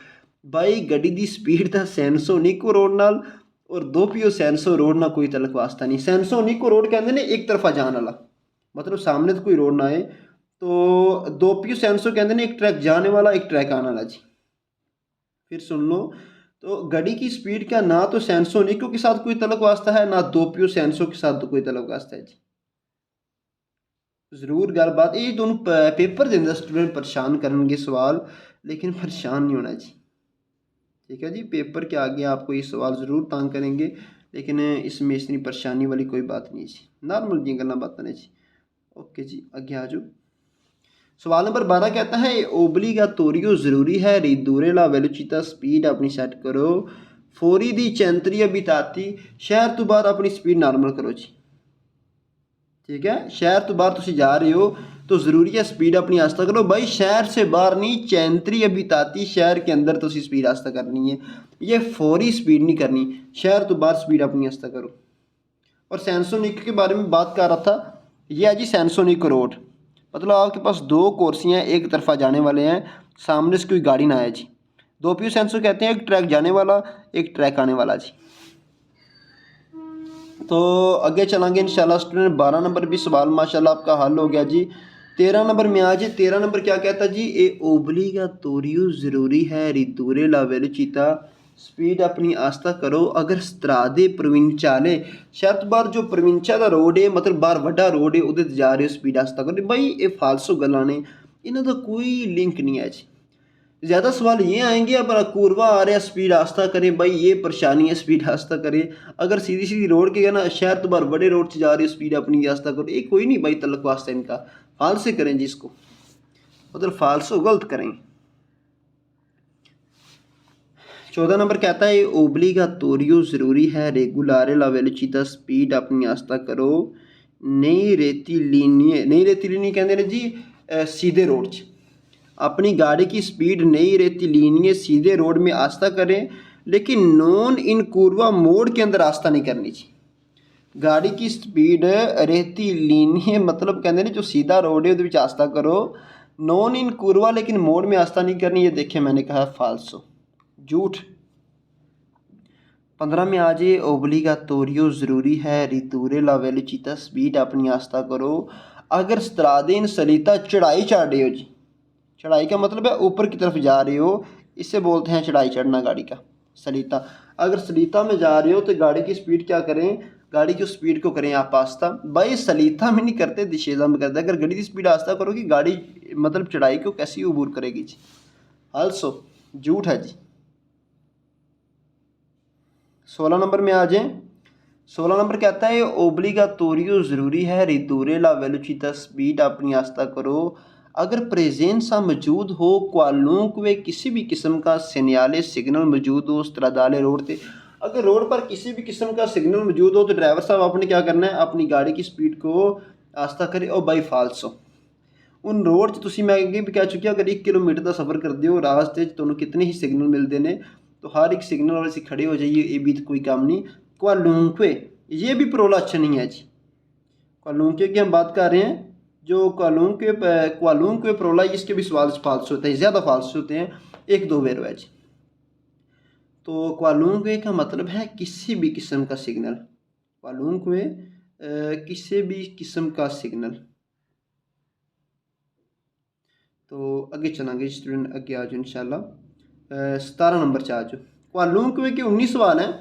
भाई, गड्डी की स्पीड था सेंसोनिको रोड नाल और दो पियो सेंसो रोड ना कोई तलक वास्ता नहीं। सेंसोनिको रोड कहते ने एक तरफा जाने वाला, मतलब सामने तो कोई रोड ना आए। तो दो पियो सेंसो कहते ने एक ट्रैक जाने वाला एक ट्रैक आने वाला जी। फिर सुन लो, तो गाड़ी की स्पीड का ना तो सेंसोनिको के साथ कोई तलक वास्ता है, ना दो पियो सेंसो के साथ तो कोई तलक वास्ता है जी। जरूर गल बात ये दोनों पेपर देंगे स्टूडेंट परेशान करेंगे सवाल, लेकिन परेशान नहीं होना जी। ठीक है जी, पेपर के आगे आपको ये सवाल ज़रूर तंग करेंगे, लेकिन इसमें इतनी परेशानी वाली कोई बात नहीं जी, नॉर्मल जी गल्लां बातां ने जी। ओके जी, आगे आ जाओ। सवाल नंबर 12 कहता है ओब्लिगातोरियो ज़रूरी है रिदूरे ला वेलोचिता, स्पीड अपनी सेट करो। फौरी दी चैंतरी अबिताती, शहर तो बाहर अपनी स्पीड नॉर्मल करो जी। ठीक है, शहर तो बाहर तुम जा रहे हो तो ज़रूरी है स्पीड अपनी आस्ता करो भाई, शहर से बाहर नहीं, चैंतरी अबिताती शहर के अंदर तो स्पीड आस्ता करनी है, ये फौरी स्पीड नहीं करनी, शहर तो बाहर स्पीड अपनी आस्ता करो। और सेंसोनिक के बारे में बात कर रहा था, ये है जी सेंसोनिक रोड, मतलब आपके पास दो कुर्सियाँ एक तरफा जाने वाले हैं, सामने से कोई गाड़ी ना आए जी। दो पियो सेंसो कहते हैं एक ट्रैक जाने वाला एक ट्रैक आने वाला जी। तो आगे चलेंगे इंशाल्लाह स्टूडेंट। 12 नंबर भी सवाल माशाल्लाह आपका हल हो गया जी। 13 नंबर में आ जाए। 13 नंबर क्या कहता जी, ए ओब्लिगातोरियो ज़रूरी है रिदूरे ला वेलोचिता, स्पीड अपनी आस्ता करो। अगर स्त्रादे प्रोविंचाले, शर्त बार जो प्रोविंचा का रोड है मतलब बाहर वड्डा रोड है उधर जा रहे हो स्पीड आस्ता करो भाई, ये फालसो गल्लां ने, इन्हों का कोई लिंक नहीं है जी। ज़्यादा सवाल ये आएंगे अब कोरवा आ रहा स्पीड आस्ता करें भाई, ये परेशानी है स्पीड आस्ता करें। अगर सीधी सीधी रोड के ना शहर तो बार बड़े रोड से जा रही है स्पीड अपनी आस्ता करो, ये कोई नहीं भाई तलक वास्ता इनका, फाल से करें जी इसको, मतलब फालसो गलत करें। 14 नंबर कहता है ओब्लिगातोरियो ज़रूरी है रेगुलारे ला वेलोचिता, स्पीड अपनी आस्ता करो। नई रेतीलीनी कहते हैं जी सीधे रोड च अपनी गाड़ी की स्पीड नई रेतीलीनी सीधे रोड में आस्ता करें, लेकिन नॉन इन कुर्वा मोड़ के अंदर आस्ता नहीं करनी चाहिए। गाड़ी की स्पीड रेतीलीनी मतलब कहते हैं जो सीधा रोड है उस आस्ता करो, नॉन इन कुर्वा लेकिन मोड़ में आस्ता नहीं करनी, ये देखें मैंने कहा फालसो, झूठ। 15 में आ जाए ओब्लिगातोरियो ज़रूरी है रिदूरे ला वेलोचिता, स्पीड अपनी आस्ता करो। अगर स्त्रादेन सलीता चढ़ाई चढ़ रहे हो जी, चढ़ाई का मतलब है ऊपर की तरफ जा रहे हो, इससे बोलते हैं चढ़ाई चढ़ना गाड़ी का सलीता। अगर सलीता में जा रहे हो तो गाड़ी की स्पीड क्या करें, गाड़ी की स्पीड को करें आप आस्ता भाई, सलीता में नहीं करते दिशेजा में करते। अगर गाड़ी की स्पीड आस्ता करोगी गाड़ी मतलब चढ़ाई को कैसी अबूर करेगी जी, आल्सो झूठ है जी। 16 नंबर में आ जाए। 16 नंबर कहता है ओब्लिगातोरियो ज़रूरी है रिदूरे ला वेलोचिता, स्पीड अपनी आस्ता करो। अगर प्रेजेंसा मौजूद हो क्वालूंक वे किसी भी किस्म का सिग्नल सिग्नल मौजूद हो स्त्रादाले रोड पे, अगर रोड पर किसी भी किस्म का सिग्नल मौजूद हो तो ड्राइवर साहब आपने क्या करना है, अपनी गाड़ी की स्पीड को आस्ता करे। और बाई फालसो उन रोड तुम मैं अगे भी कह चुकी, अगर 1 किलोमीटर का सफ़र करते हो रास्ते तुहानू कितने ही सिग्नल मिलते हैं, तो हर एक सिग्नल वाले से खड़े हो जाइए, ये भी तो कोई काम नहीं। क्वालूंक्वे ये भी परोला अच्छा नहीं है जी। क्वालूंक्वे की हम बात कर रहे हैं, जो क्वालूंक्वे परोला इसके भी सवाल फालसू होते हैं, ज़्यादा फालसू होते हैं, एक दो बेर है जी। तो क्वालूंक्वे का मतलब है किसी भी किस्म का सिग्नल, क्वालूंक्वे किसी भी किस्म का सिग्नल। तो आगे चलेंगे स्टूडेंट, आगे आ जाओ इंशाल्लाह। 17 नंबर से आ जाओ। क्वालूंक्वे के 19 सवाल हैं,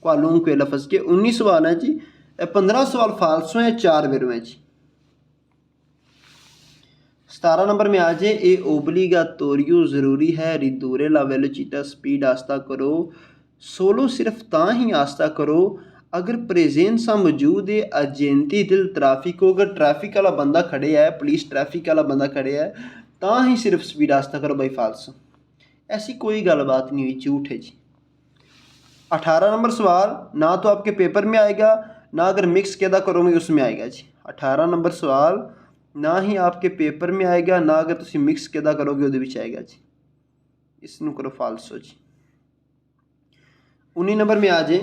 क्वालूंक्वे लफ्ज़ के 19 सवाल हैं जी। 15 सवाल फालसू हैं, 4 बेरू हैं जी। 17 नंबर में आ जाए ए ओबलीगातोरियो ज़रूरी है रिदूरे ला वेलोचिटा स्पीड आस्ता करो सोलो सिर्फ तां ही आस्ता करो अगर प्रेजेंसा मौजूद है अजेंती दिल ट्रैफिको अगर ट्रैफिक वाला बंदा खड़े है पुलिस ट्रैफिक वाला बंदा खड़े है तां ही सिर्फ स्पीड आस्ता करो भाई फालसो ऐसी कोई गलबात नहीं हुई झूठ है जी। 18 नंबर सवाल ना तो आपके पेपर में आएगा ना अगर मिक्स कैदा करोगे उसमें आएगा जी। 18 नंबर सवाल ना ही आपके पेपर में आएगा ना अगर तुम मिक्स कैदा करोगे वो आएगा जी। इसनू करो फालसो जी। 19 नंबर में आ जाए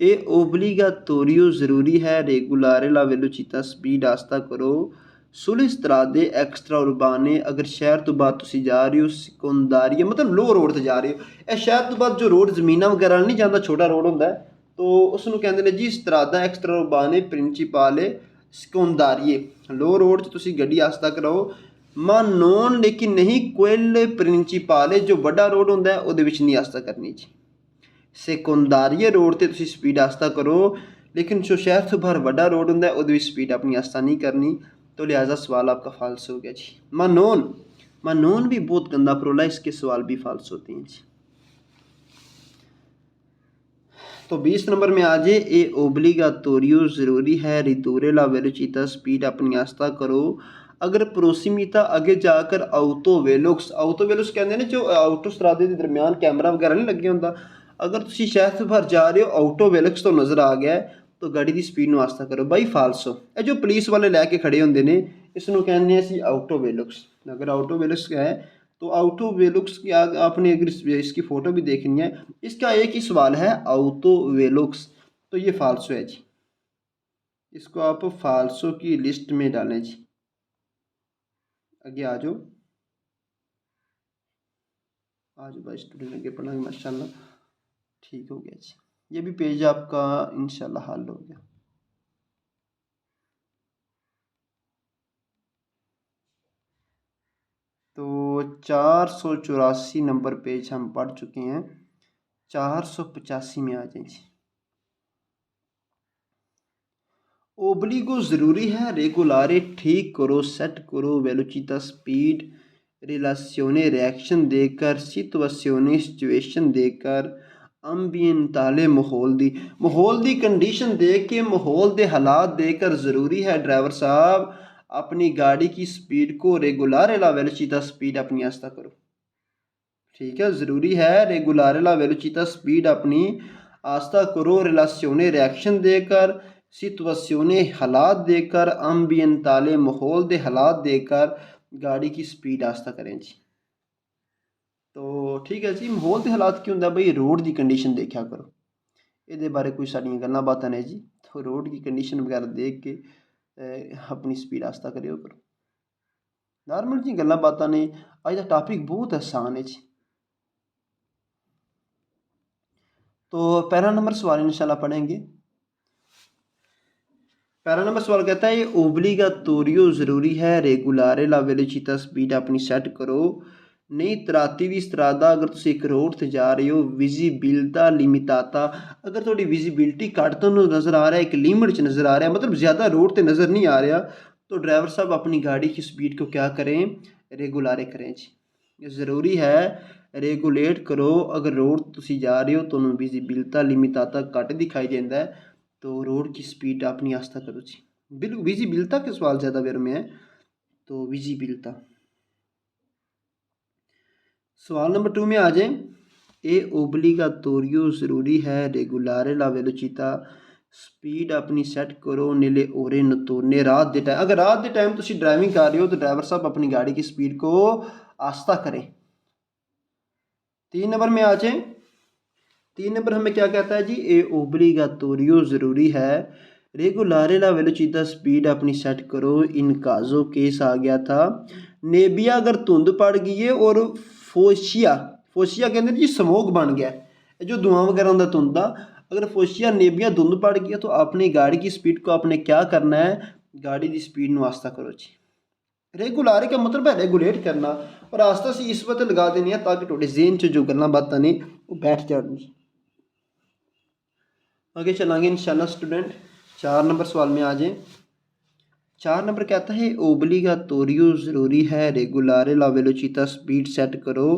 ए ओबलीगातोरियो ज़रूरी है रेगुलारे ला वेलोचिता स्पीड आस्ता करो सुले स्त्रादे एक्स्ट्रा उर्बाने अगर शहर तो बाद तुम जा रहे हो सिकोंदारिया मतलब लो रोड से जा रहे हो यह शहर तो बाद जो रोड जमीना वगैरह नहीं जाता छोटा रोड होंगे तो उसनू कहते हैं जी स्त्रादा एक्स्ट्रा उर्बाने प्रिंसीपाले सिकोंदारिये लो रोड तुम गड्डी आस्ता कराओ मां नोन लेकिन नहीं कोयल प्रिंसीपाले जो बड़ा रोड होंगे वो नहीं आस्ता करनी जी। सेकोंदारिया रोड ते तुसी स्पीड आस्ता करो लेकिन जो शहर तो बाहर बड़ा रोड होंगे वो स्पीड अपनी आस्ता नहीं करनी तो लिहाजा सवाल आपका फाल्स हो गया जी। मानोन भी बहुत गंदा प्रोला इसके सवाल भी फाल्स होते हैं जी। तो 20 नंबर में आ जाए ए ओबलीगातोरियो ज़रूरी है रिदूरे ला वेलोचिता स्पीड अपनी आस्ता करो अगर प्रोसीमिता आगे जाकर आउटो वेलोक्स कहते हैं जो आउटो स्त्रादे के दरम्यान कैमरा वगैरह नहीं लगे होंगे अगर तुम शहर से बाहर जा रहे हो आउटो वेलोक्स तो नज़र आ गया तो गाड़ी की स्पीड में आस्ता करो भाई फालसो ये जो पुलिस वाले लैके खड़े होंगे ने इसनों कहने असी आउटो वेलोक्स अगर आउटो वेलोक्स है तो आउटो वेलुक्स की आपने अगर इसकी फ़ोटो भी देखनी है इसका एक ही सवाल है आउटो वेलुक्स तो ये फाल्सो है जी। इसको आप फाल्सो की लिस्ट में डालें जी। आगे आ जाओ भाई स्टूडेंट आगे पढ़ेंगे माशाल्लाह ठीक हो गया जी। ये भी पेज आपका इंशाल्लाह हल हो गया। तो 484 नंबर पेज हम पढ़ चुके हैं 485 में आ जाए जी। ओब्लिगो ज़रूरी है रेगुलारे ठीक करो सेट करो वेलोचिता स्पीड रिलासियोने रिएक्शन देकर सिचुएशने सिचुएशन देकर अंबियंताले माहौल दी कंडीशन दे के माहौल दे हालात देकर ज़रूरी है ड्राइवर साहब अपनी गाड़ी की स्पीड को रेगुलारे ला वेलोचिता स्पीड अपनी आस्ता करो। ठीक है ज़रूरी है रेगुलारे ला वेलोचिता स्पीड अपनी आस्ता करो रिलासियोने रिएक्शन देकर सिचुएशने हालात देकर अम्बियंताले माहौल दे हालात देकर गाड़ी की स्पीड आस्ता करें जी। तो ठीक है जी माहौल के हालात की होंगे भाई रोड की कंडीशन देखा करो ये बारे कोई साड़ियाँ गल्लां बातां ने जी तो रोड की कंडीशन वगैरह देख के अपनी स्पीड आस्ता करो नॉर्मल जी गल्लां बातां ने अज का टॉपिक बहुत आसान है जी। तो पहला नंबर सवाल इंशाल्लाह पढ़ेंगे। पहला नंबर सवाल कहता है ये ओब्लिगातोरियो ज़रूरी है रेगुलारे ला वेलोचिता स्पीड अपनी सेट करो नहीं तराती दी स्त्रादा अगर तुम एक रोड से जा रहे हो विजिबिलिटा लिमिटाता अगर थोड़ी विजिबिलिटी घट तो नज़र आ रहा है एक लिमिट नज़र आ रहा है मतलब ज़्यादा रोड पर नज़र नहीं आ रहा तो ड्राइवर साहब अपनी गाड़ी की स्पीड को क्या करें रेगुलारे करें जी। ये ज़रूरी है रेगुलेट करो अगर रोड तुम जा रहे हो तो विजिबिलिटा लिमिटाता घट दिखाई देता है तो रोड की स्पीड अपनी आस्था करो जी। बिल्कुल विजिबिलिटा के सवाल ज़्यादा वेर में है तो विजिबिलिटा। सवाल नंबर 2 में आ जाए ए ओब्लिगातोरियो ज़रूरी है रेगुलारे ला वेलोचिता स्पीड अपनी सेट करो नीले ओरे नतोने रात के टाइम अगर रात के टाइम तुम ड्राइविंग कर रहे हो तो ड्राइवर साहब अपनी गाड़ी की स्पीड को आस्था करें। 3 नंबर में आ जाए 3 नंबर हमें क्या कहता है जी ए ओब्लिगातोरियो ज़रूरी है रेगुलारे ला वेलोचिता स्पीड अपनी सेट करो इन काजो केस आ गया था नेबिया अगर धुंध पड़ गई है और फोशिया कहते हैं जी स्मोक बन गया जो धुआं वगैरह होंगे धुंध का अगर फोशिया नेबिया धुंध पड़ गई है तो अपनी गाड़ी की स्पीड को आपने क्या करना है गाड़ी की स्पीड में आस्था करो जी। रेगुलारे का मतलब है रेगुलेट करना और आस्था से इस वक्त लगा देनी है ताकि थोड़े जेन च जो गल्लां बातां ने वो बैठ जान। आगे चलांगे इंशाल्लाह स्टूडेंट 4 नंबर सवाल में आ जाए 4 नंबर क्या आता है, ओब्लिगातोरियो ज़रूरी है रेगुलारे ला वेलोचिता स्पीड सैट करो।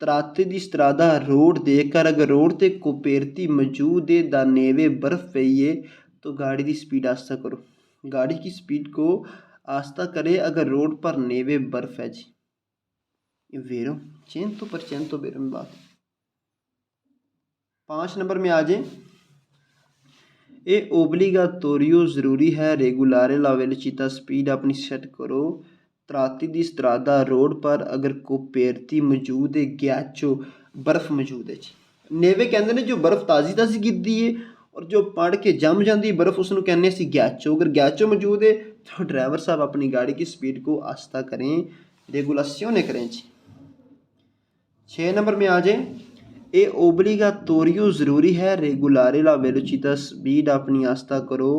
तराते दी स्ट्रादा रोड देखकर अगर रोड ते कोपेरती मौजूद है दा नेवे बर्फ पई है तो गाड़ी की स्पीड आस्ता करो। गाड़ी की स्पीड को आस्ता करे अगर रोड पर नेवे बर्फ है जी। ये वेरो 100% वेरो में बात। 5 नंबर में आ जाए, ये ओब्लिगातोरियो ज़रूरी है रेगुलारे ला वेलोचिता स्पीड अपनी सेट करो। तराती दी स्ट्रादा रोड पर अगर कोपेरती मौजूद है गैचो बर्फ मौजूद है जी। नेवे कहते ने जो बर्फ ताज़ी ताज़ी गिरती है और जो पड़ के जम जाती बर्फ उसनों कहने सी गैचो। अगर गैचो मौजूद है तो ड्राइवर साहब अपनी गाड़ी की स्पीड को आस्ता करें, रेगुलासियोने करें जी। 6 नंबर में आ जाए, ये ओब्लिगातोरियो ज़रूरी है रेगुलारे ला वेलोचिता स्पीड अपनी आस्ता करो।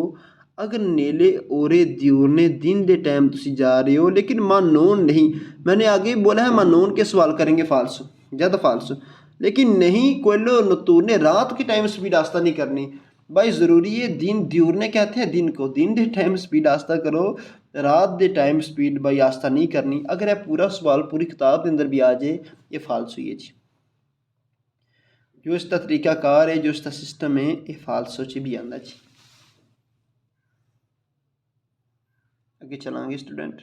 अगर नेले ओरे दियोरने दिन दे टाइम तुसी जा रहे हो लेकिन मानोन नहीं, मैंने आगे ही बोला है मानोन के सवाल करेंगे फालसो ज़्यादा फालसो, लेकिन नहीं कोयलो नतूरने रात के टाइम स्पीड आस्ता नहीं करनी भाई, ज़रूरी है दिन दियोरने कहते हैं दिन को, दिन दे टाइम स्पीड आस्ता करो, रात दे टाइम स्पीड भाई आस्ता नहीं करनी। अगर यह पूरा सवाल पूरी किताब के अंदर भी आ जाए ये फालसो ही है जी। जो इसका तरीकाकार है, जो इसका सिस्टम है, ये फालसो च भी आंदा जी। आगे चलांगे स्टूडेंट।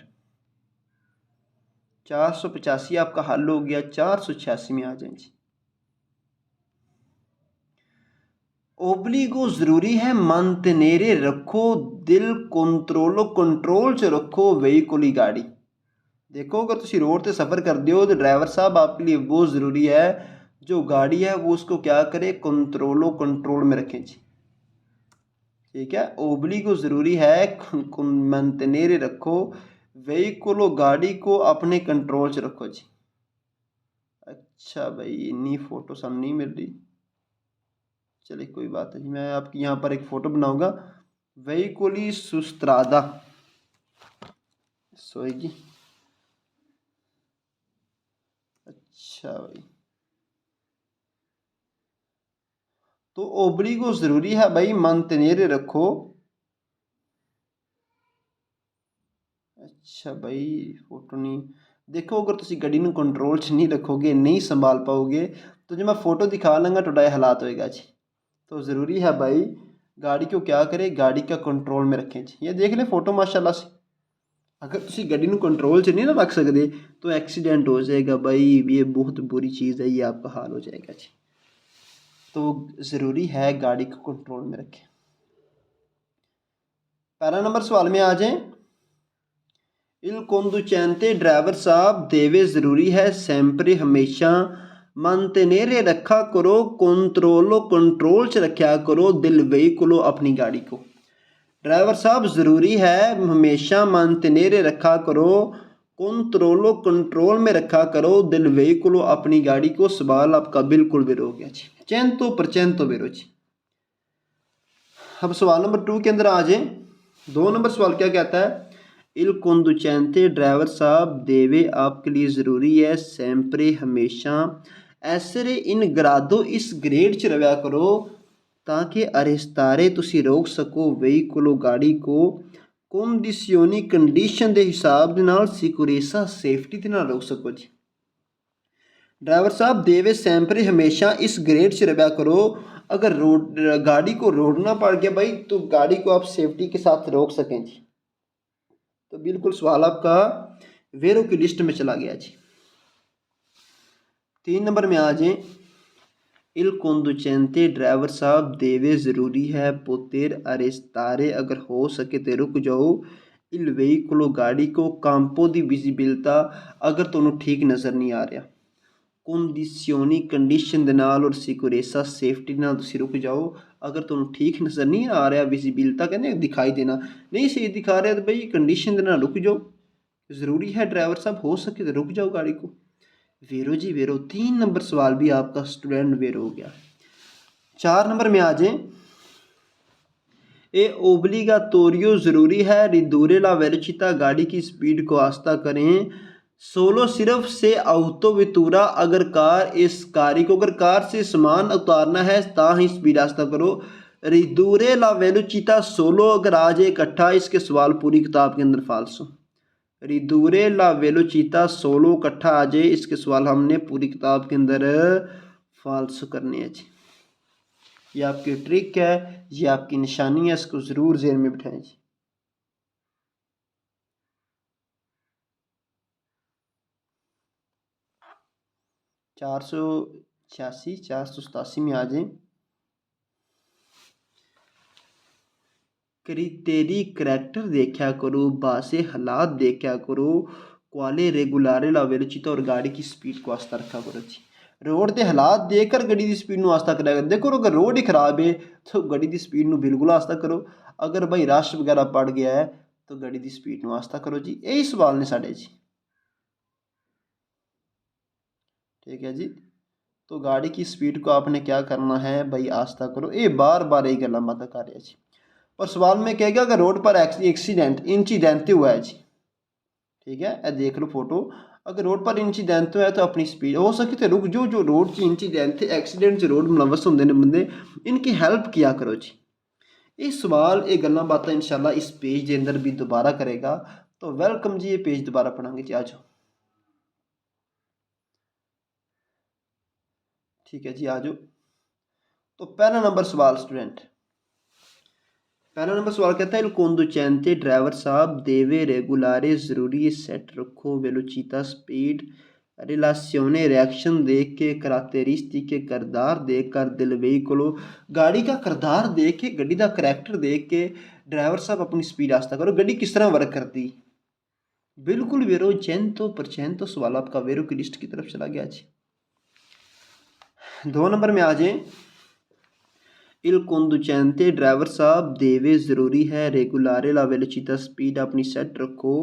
485 आपका हल हो गया, 486 में आ जाए जी। ओब्लिगो ज़रूरी है mantenere रखो दिल कंट्रोलो कंट्रोल च रखो व्हीकल गाड़ी। देखो अगर तुम रोड से सफ़र करते हो तो ड्राइवर साहब आपके लिए वो ज़रूरी है जो गाड़ी है वो उसको क्या करे, कंट्रोलो कंट्रोल में रखें जी। ठीक है, ओब्लिगो ज़रूरी है mantenere रखो व्हीकलो गाड़ी को अपने कंट्रोल च रखो जी। अच्छा भाई इन्नी फ़ोटो सामने नहीं मिल रही, चलिए कोई बात नहीं, मैं आपकी यहाँ पर एक फ़ोटो बनाऊंगा। वेहिकोली सुस्त्रादा सोएगी। अच्छा भाई तो ओब्लिगो ज़रूरी है भाई mantenere रखो। अच्छा भाई फोटो नहीं देखो, अगर तुम गड्डी नूं कंट्रोल च नहीं रखोगे नहीं संभाल पाओगे तो जो मैं फ़ोटो दिखा लूँगा थोड़ा हालात होएगा जी। तो ज़रूरी है भाई गाड़ी को क्या करे, गाड़ी का कंट्रोल में रखें जी। ये देख लें फ़ोटो माशाल्लाह से, अगर तुम गड्डी नूं कंट्रोल च नहीं ना रख सकते तो एक्सीडेंट हो जाएगा भाई, ये बहुत बुरी चीज़ है, ये आपका हाल हो जाएगा जी। तो ज़रूरी है गाड़ी को कंट्रोल में रखें। पहला नंबर सवाल में आ जाएं, इल conducente ड्राइवर साहब देवे ज़रूरी है sempre हमेशा mantenere रखा करो कंट्रोलो कंट्रोल च रखा करो दिल व्हीकलो अपनी गाड़ी को। ड्राइवर साहब ज़रूरी है हमेशा mantenere रखा करो कंट्रोलो कंट्रोल में रखा करो दिल व्हीकलो अपनी गाड़ी को। सवाल आपका बिल्कुल बेरो हो गया जी, 100% बेरो जी। अब सवाल नंबर 2 के अंदर आ जाए। 2 नंबर सवाल क्या कहता है, इल conducente ड्राइवर साहब देवे आपके लिए ज़रूरी है sempre हमेशा ऐसरे इन ग्रादो इस ग्रेड च रव्या करो ताकि अरेस्तारे तुसी रोक सको व्हीकलो गाड़ी को कंडीशियोनी कंडीशन के हिसाब दे नाल सिक्योरेसा सेफ्टी दे नाल रोक सको जी। ड्राइवर साहब देवे sempre हमेशा इस ग्रेड च रव्या करो, अगर रोड गाड़ी को रोकना पड़ गया भाई तो गाड़ी को आप सेफ्टी के साथ रोक सकें जी। तो बिल्कुल सवाल आपका वेरो की लिस्ट में चला गया जी। 3 नंबर में आ जाए, इल conducente ड्राइवर साहब देवे ज़रूरी है पोतेर अरेस्तारे अगर हो सके तो रुक जाओ इल व्हीकलो गाड़ी को कांपो दी विजिबिलिटा अगर तुहानू ठीक नज़र नहीं आ रहा, कंडीशियोनी कंडीशन दे नाल और सिक्योरेसा सेफ्टी नाल तुसी रुक जाओ। अगर तुहानू ठीक नज़र नहीं आ रहा, विजिबिलिटा कहते दिखाई देना नहीं सही दिखा रहा तो भाई कंडीशन दे नाल रुक जाओ। ज़रूरी है ड्राइवर साहब हो सके तो रुक जाओ गाड़ी को। वेरो जी वेरो। 3 नंबर सवाल भी आपका स्टूडेंट वेरो हो गया। 4 नंबर में आ जाए, ये ओब्लिगातोरियो ज़रूरी है रिदूरे ला वेलोचिता गाड़ी की स्पीड को आस्ता करें। सोलो सिर्फ से auto वितूरा अगर कार इस कारी को अगर कार से सामान उतारना है ता ही स्पीड आस्ता करो। रिदूरे ला वेलुचिता सोलो अगर आ जाए इकट्ठा, इसके सवाल पूरी किताब के अंदर फालसो। रिदूरे ला वेलुचिता सोलो इकट्ठा आ जाए, इसके सवाल हमने पूरी किताब के अंदर फालसो करने हैं जी। ये आपकी ट्रिक है, ये आपकी निशानी है, इसको ज़रूर ज़हन में बिठाएं जी। चार सौ 487 में आ जाए। तेरी करैक्टर देखा करो, बासे हालात देखा करो, क्वाले रेगुलारे ला वेलोचिता और गाड़ी की स्पीड को आस्ता रखा करो जी। रोड के हालात देखकर गड्डी की स्पीड ਨੂੰ आस्ता करा करो। देखो अगर रोड ही खराब है तो गड्डी की स्पीड ਨੂੰ बिल्कुल आस्ता करो। अगर भाई रश वगैरह पड़ गया है तो गड्डी की स्पीड ਨੂੰ आस्ता करो जी। यही सवाल ने साढ़े जी, ठीक है जी। तो गाड़ी की स्पीड को आपने क्या करना है भाई, आस्ता करो। ये बार बार यही गल्लां बातां कर रहा जी। और सवाल में कहेगा अगर रोड पर एक्सीडेंट इंसीडेंट हुआ है जी, ठीक है, ये देख लो फोटो। अगर रोड पर इंसीडेंट हुआ है तो अपनी स्पीड हो सके तो रुक जो रोड च इंसीडेंट थे एक्सीडेंट च रोड मुलवस होंगे ने बंदे, इनकी हेल्प किया करो जी। ये सवाल ये गल्लां बातां इंशाल्लाह इस पेज के अंदर भी दोबारा करेगा। तो वेलकम जी, ये पेज दोबारा पढ़ांगे जी, आ जाओ। ठीक है जी, आ जाओ। तो पहला नंबर सवाल स्टूडेंट, पहला नंबर सवाल कहता है il conducente ड्राइवर साहब deve regolare ज़रूरी सेट रखो वेलोचिता स्पीड रिलासियोने रिएक्शन देख के करातेरिस्टिक करदार देख कर दिल वेहिकलो, गाड़ी का करदार देख के गड्डी का करैक्टर देख के ड्राइवर साहब अपनी स्पीड आस्ता करो। गड्डी किस तरह वर्क करती, बिल्कुल वेरो 100% सवाल आपका वेरो की लिस्ट की तरफ चला गया जी। 2 नंबर में आ जाए il conducente ड्राइवर साहब देवे ज़रूरी है रेगुलारे ला वेलोचिता स्पीड अपनी सेट रखो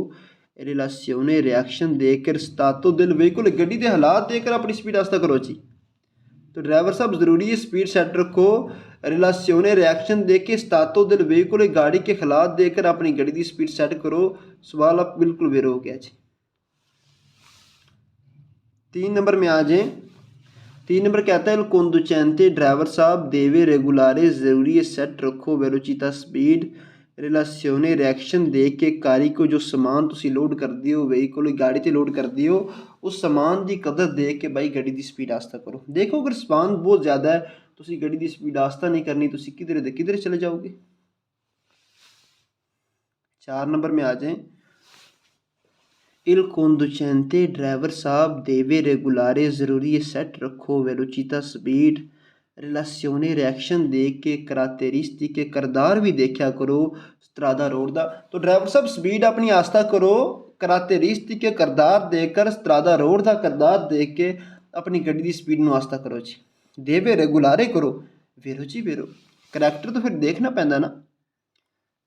रिलासियोने रिएक्शन देकर स्तातो दिल वेहिकल, गड्डी के हालात देखकर अपनी स्पीड आस्ता करो जी। तो ड्राइवर साहब ज़रूरी है स्पीड सेट रखो, रिलासियोने रिएक्शन देख के स्तातो दिल वेहिकल, गाड़ी के हालात देखकर अपनी गड्डी की स्पीड सेट करो। सवाल आप बिल्कुल वेरो हो गया जी। 3 नंबर में आ जाए। 3 नंबर कहता है conducente ड्राइवर साहब देवे रेगुलारे ज़रूरी है सेट रखो वेलोचिता स्पीड रिलासियोने रिएक्शन देख के कारी को जो समान तुसी लोड कर दियो वेहिकल गाड़ी ते लोड कर दियो उस समान की कदर देख के भाई गड्डी की स्पीड आस्ता करो। देखो अगर समान बहुत ज़्यादा है तुसी गड्डी की स्पीड आस्ता नहीं करनी, तुसी किधर दे किधर चले जाओगे। 4 नंबर में आ जाए il conducente ड्राइवर साहब देवे रेगुलारे ज़रूरी है सेट रखो वेलोचिता स्पीड रिलासियोने रिएक्शन देख के करातेरिस्टिक के करदार भी देखा करो स्त्रादा रोड दा। तो ड्राइवर साहब स्पीड अपनी आस्ता करो, करातेरिस्टिक के करदार देखकर स्त्रादा रोड दा करदार देख के अपनी गड्डी की स्पीड ਨੂੰ आस्ता करो जी। देवे रेगुलारे करो वेरो जी वेरो, करैक्टर तो फिर देखना पैंदा ना।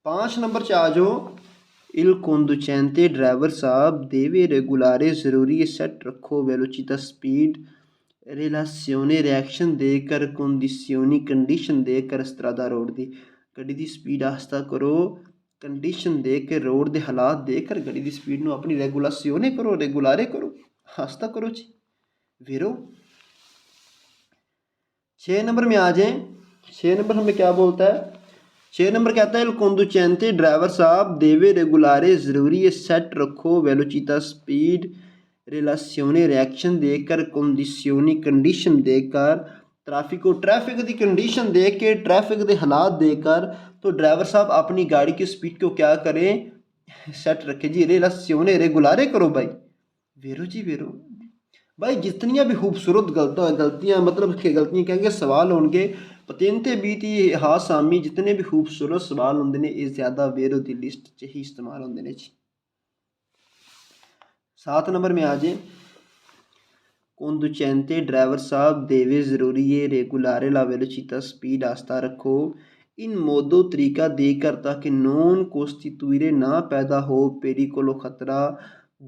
5 नंबर च आ जाओ il conducente ड्राइवर साहब देवे रेगुलारे ज़रूरी है सेट रखो वेलोचिता स्पीड रिलासियोने रिएक्शन देकर कंडीशियोनी कंडीशन देकर स्त्रादा रोड दी, गड्डी की स्पीड आस्ता करो, कंडीशन देख के रोड के हालात देखकर गड्डी की स्पीड ਨੂੰ अपनी रेगुलासियोने करो रेगुलारे करो आस्ता करो जी वेरो। 6 नंबर में आ जाए। 6 नंबर हमें क्या बोलता है, 6 नंबर कहता है il conducente ड्राइवर साहब देवे रेगुलारे ज़रूरी है सेट रखो वेलोचिता स्पीड रिलासियोने रिएक्शन देखकर कंडीशियोनी कंडीशन देखकर ट्रैफिक की कंडीशन देख के ट्रैफिक के हालात देखकर तो ड्राइवर साहब अपनी गाड़ी की स्पीड को क्या करें सेट रखे जी। रिलासियोने रेगुलारे करो भाई वेरो जी वेरो। भाई जितनियां भी खूबसूरत गलतियां मतलब कि गलतियां कहेंगे सवाल होंगे पतेंते बीती हाँ सामी जितने भी खूबसूरत सवाल होंगे ने ये ज़्यादा वेरो की लिस्ट च ही इस्तेमाल होंगे ने जी। 7 नंबर में आ जाए conducente ड्राइवर साहब देवे ज़रूरी है रेगुलारे ला वेलोचिता स्पीड आस्ता रखो इन मोदो तरीका देकर ताकि नॉन कोस्टिट्यूरे ना पैदा हो पेरिकोलो खतरा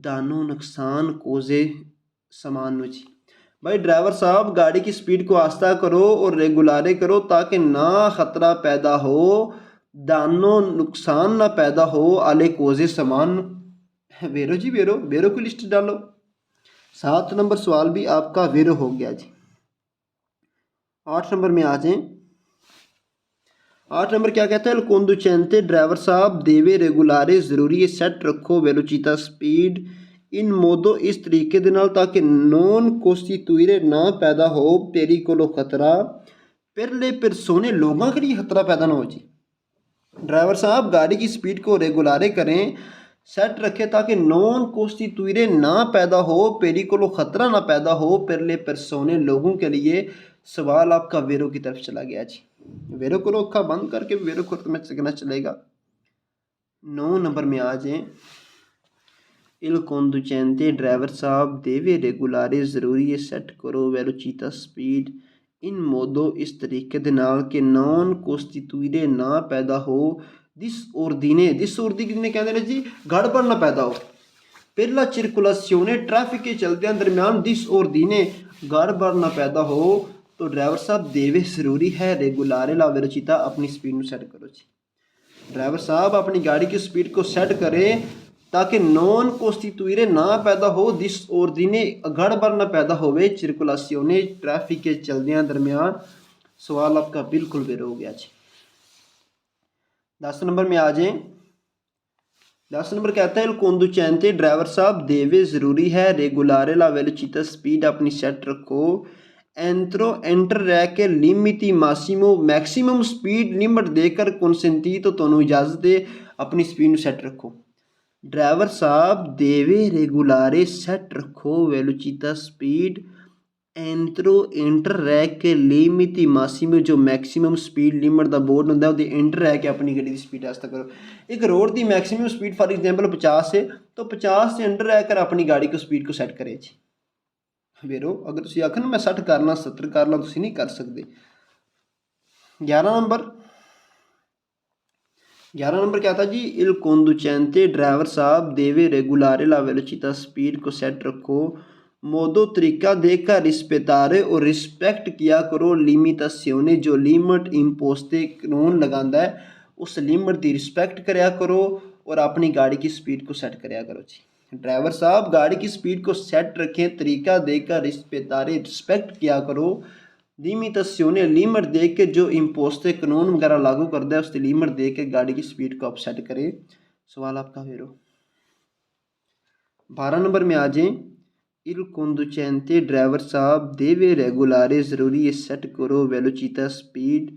दानो नुकसान कोजे समान जी। भाई ड्राइवर साहब गाड़ी की स्पीड को आस्ता करो और रेगुलारे करो ताकि ना खतरा पैदा हो, दानो नुकसान ना पैदा हो आले कोजे समान वेरो जी वेरो, वेरो की लिस्ट डालो। 7 नंबर सवाल भी आपका वेरो हो गया जी। 8 नंबर में आ जाए 8 नंबर क्या कहता है, il conducente ड्राइवर साहब देवे रेगुलारे ज़रूरी है सेट रखो वेलोचिता स्पीड इन मोदो इस तरीके दे नाल ताकि नॉन कोस्टिट्यूरे ना पैदा हो तेरी कोलो खतरा पिरले पिरसोने लोगों के लिए खतरा पैदा ना हो जी। ड्राइवर साहब गाड़ी की स्पीड को रेगुलारे करें सेट रखें ताकि नॉन कोस्टिट्यूरे ना पैदा हो पेरी कोलो खतरा ना पैदा हो पिरले पिरसोने लोगों के लिए। सवाल आपका वेरो की तरफ चला गया जी। वेरो को अखा बंद करके वेरो को तुम्हें चलना चलेगा। 9 नंबर में आ जाए, il conducente ड्राइवर साहब देवे रेगुलारे ज़रूरी है सेट करो वेलोचिता स्पीड इन मोदो इस तरीके दे नाल कि नॉन कोस्टिट्यूरे ना पैदा हो दिसऑर्डिने कहते हैं जी गड़बड़ ना पैदा हो पहला circolazione ट्रैफिक के चलते दरम्यान दिसऑर्डिने गड़बड़ ना पैदा हो तो ड्राइवर साहब देवे ज़रूरी है रेगुलारे ला वेलोचिता अपनी स्पीड में सेट करो जी। ड्राइवर साहब अपनी गाड़ी की स्पीड को सेट करें ताकि नॉन कोस्टिट्यूरे ना पैदा हो दिसऑर्डिने गड़बड़ ना पैदा होवे circolazione ट्रैफिक के चलदे दरम्यान। सवाल आपका बिल्कुल बेरो हो गया जी। 10 नंबर में आ जाए, 10 नंबर कहता है il conducente ड्राइवर साहब देवे ज़रूरी है रेगुलारे ला वेलोचिता स्पीड अपनी सेट रखो एंटर रह के लिमिटी मासिमो मैक्सिमम स्पीड लिमिट देकर कंसेंटी तो दोनों इजाज़त दे अपनी स्पीड सेट रखो। ड्राइवर साहब देवे रेगुलारे सेट रखो वेलोचिता स्पीड एंटर रह के लिमिटी मासिमो जो मैक्सिमम स्पीड लिमिट का बोर्ड होंगे वो एंटर रह के अपनी गड्डी की स्पीड आस्ता करो। एक रोड की मैक्सिमम स्पीड फॉर एग्जाम्पल 50 है तो 50 से एंटर रह कर अपनी गाड़ी को स्पीड को सैट करे जी। वेरो अगर तुम आखो ना मैं 60 कर ला 70 कर ला तुम नहीं कर सकते। 11 नंबर क्या था जी, il conducente ड्राइवर साहब देवे रेगुलारे ला वेलोचिता स्पीड को सेट रखो मोदो तरीका देकर रिस्पेतारे और रिस्पेक्ट किया करो लिमिटासियोने जो लिमिट इम्पोस्टे कानून लगांदा है उस लिमिट की रिस्पेक्ट कराया करो और अपनी गाड़ी की स्पीड को सेट कराया करो जी। ड्राइवर साहब गाड़ी की स्पीड को सेट रखें तरीका देकर रिस्पेतारे रिस्पेक्ट किया करो लिमिटासियोने लिमिट दे के जो इम्पोस्टे कानून वगैरह लागू करता है उसकी लिमिट दे के गाड़ी की स्पीड को आप सेट करें। सवाल आपका वेरो। 12 नंबर में आ जाए, il conducente ड्राइवर साहब देवे रेगुलारे ज़रूरी है सेट करो वेलोचिता स्पीड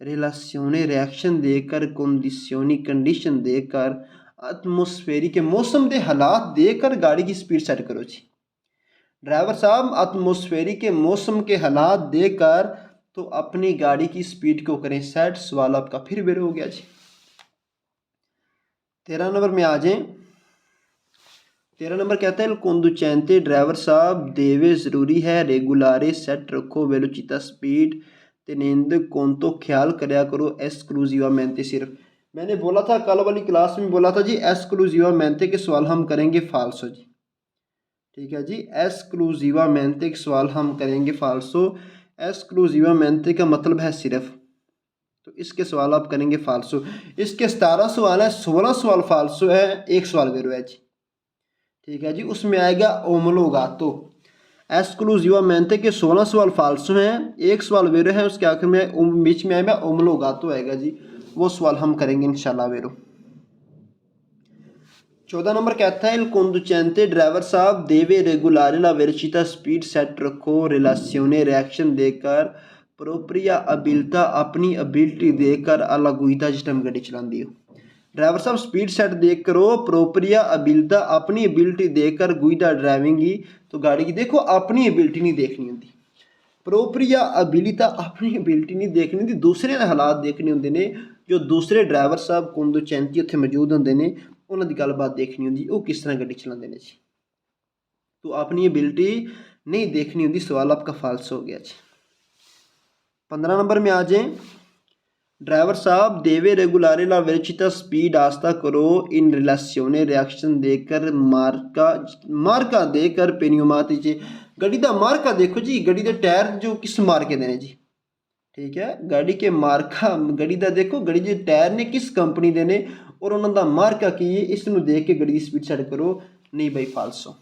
रिलासियोने रिएक्शन देकर कंडीशनी कंडीशन देकर एटमोस्फेरी के मौसम के हालात देकर गाड़ी की स्पीड सेट करो जी। ड्राइवर साहब एटमोस्फेरी के मौसम के हालात देकर तो अपनी गाड़ी की स्पीड को करें सेट। सवाल आपका फिर बेर हो गया जी। 13 नंबर में आ जाए, 13 नंबर कहता है il conducente ड्राइवर साहब देवे ज़रूरी है रेगुलारे सेट रखो वेलोचिता स्पीड तेनेंद कोंतो ख्याल कराया करो एस्क्लूसिवामेंटे सिर्फ। मैंने बोला था कल वाली क्लास में बोला था जी एस्क्लूसिवामेंटे के सवाल हम करेंगे फाल्सो जी। ठीक है जी, एस्क्लूसिवामेंटे के सवाल हम करेंगे फाल्सो। एस्क्लूसिवामेंटे का मतलब है सिर्फ, तो इसके सवाल आप करेंगे फाल्सो। इसके 17 सवाल है 16 सवाल फाल्सो है 1 सवाल वेरो है जी। ठीक है जी, उसमें आएगा ओमलोगातो। एस्क्लूसिवामेंटे के 16 सवाल फाल्सो हैं 1 सवाल वेरो है उसके आखिर में बीच में आएगा ओमलोगातो आएगा जी। वो सवाल हम करेंगे इंशाल्लाह वेरो। 14 नंबर कहता है il conducente ड्राइवर साहब देवे रेगुलारे ला वेलोचिता स्पीड सेट रखो रिलासियोने रिएक्शन देकर प्रोप्रिया अबिलिटा अपनी अबिलिटी देकर अला गुइदा जिस टाइम गड्डी चलाती हो। ड्राइवर साहब स्पीड सेट देख करो प्रोप्रिया अबिलिटा अपनी एबिलिटी देकर गुइदा ड्राइविंग की तो गाड़ी की देखो अपनी एबिलिटी नहीं देखनी होती। प्रोप्रिया अबिलिटा अपनी एबिलिटी नहीं देखनी होती दूसरे के हालात देखने होंगे ने जो दूसरे ड्राइवर साहब conducente उत्थे मौजूद होंगे ने उन्होंने गलबात देखनी होंगी वो किस तरह गड्डी चलाते हैं जी। तो अपनी एबिलिटी नहीं देखनी होंगी। सवाल आपका फाल्स हो गया जी। 15 नंबर में आ जाए, ड्राइवर साहब देवे रेगुलारे ला वेलोचिता स्पीड आस्ता करो इन रिलासियोने रिएक्शन देकर मार्का देकर पेनियोमाती गड्डी का मार्का देखो जी गड्डी के टायर जो किस मार्के देने जी। ठीक है, गाड़ी के मार्का गड्डी का देखो गड्डी के टायर ने किस कंपनी देने और उन्होंने मार्का की है इसनों देख के गड्डी की स्पीड सेट करो। नहीं भाई फाल्सो।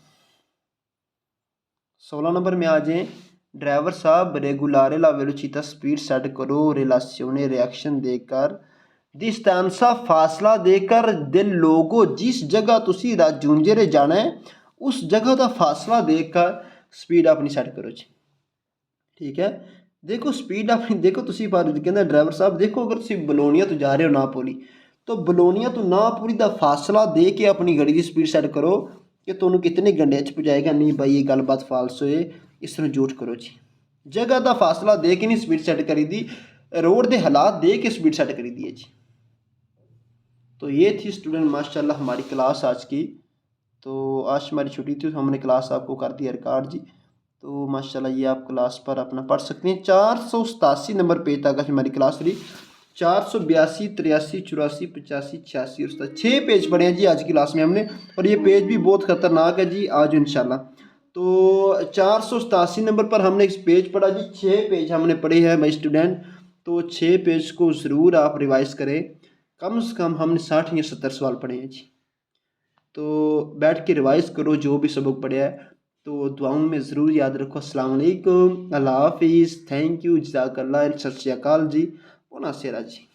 16 नंबर में आ जाए, ड्राइवर साहब रेगुलारे ला वेलोचिता स्पीड सेट करो रिलासियोने रिएक्शन देकर डिस्टेंसा फासला देकर दिल लोगो जिस जगह तुसी जूंजे रे जाना है उस जगह का फासला देकर स्पीड अपनी सेट करो जी। ठीक है, देखो स्पीड अपनी देखो तुसी कहना ड्राइवर साहब देखो अगर तुसी बलोनिया तो जा रहे हो नापोली तो बलोनिया तो नापोली का फासला दे के अपनी गड्डी की स्पीड सेट करो कि तुहानू कितने घंटे च पहुँचाएगा। नहीं भाई ये गलबात फालसो है, इस तरह जोट करो जी। जगह का फासला दे के नहीं स्पीड सेट करी दी, रोड के हालात दे के स्पीड सेट करी दी है जी। तो ये थी स्टूडेंट माशाल्लाह हमारी क्लास आज की। तो आज हमारी छुट्टी थी तो हमने क्लास आपको कर दिया रिकॉर्ड जी। तो माशाल्लाह ये आप क्लास पर अपना पढ़ सकते हैं। 487 नंबर पेज तक हमारी क्लास रही। 482, 83, 84, 85, 86 और 6 पेज पढ़े हैं जी आज की क्लास में हमने, और ये पेज भी बहुत ख़तरनाक है जी आज इंशाल्लाह। तो 487 नंबर पर हमने इस पेज पढ़ा जी, 6 पेज हमने पढ़े हैं भाई स्टूडेंट। तो 6 पेज को ज़रूर आप रिवाइज़ करें, कम से कम हमने 60 या 70 सवाल पढ़े हैं जी। तो बैठ के रिवाइज़ करो जो भी सबक पढ़ा है। तो दुआओं में ज़रूर याद रखो। अस्सलाम वालेकुम, अल्लाह हाफिज़, थैंक यू, जज़ाकल्लाह, सत श्री अकाल जी, बोनासेरा जी।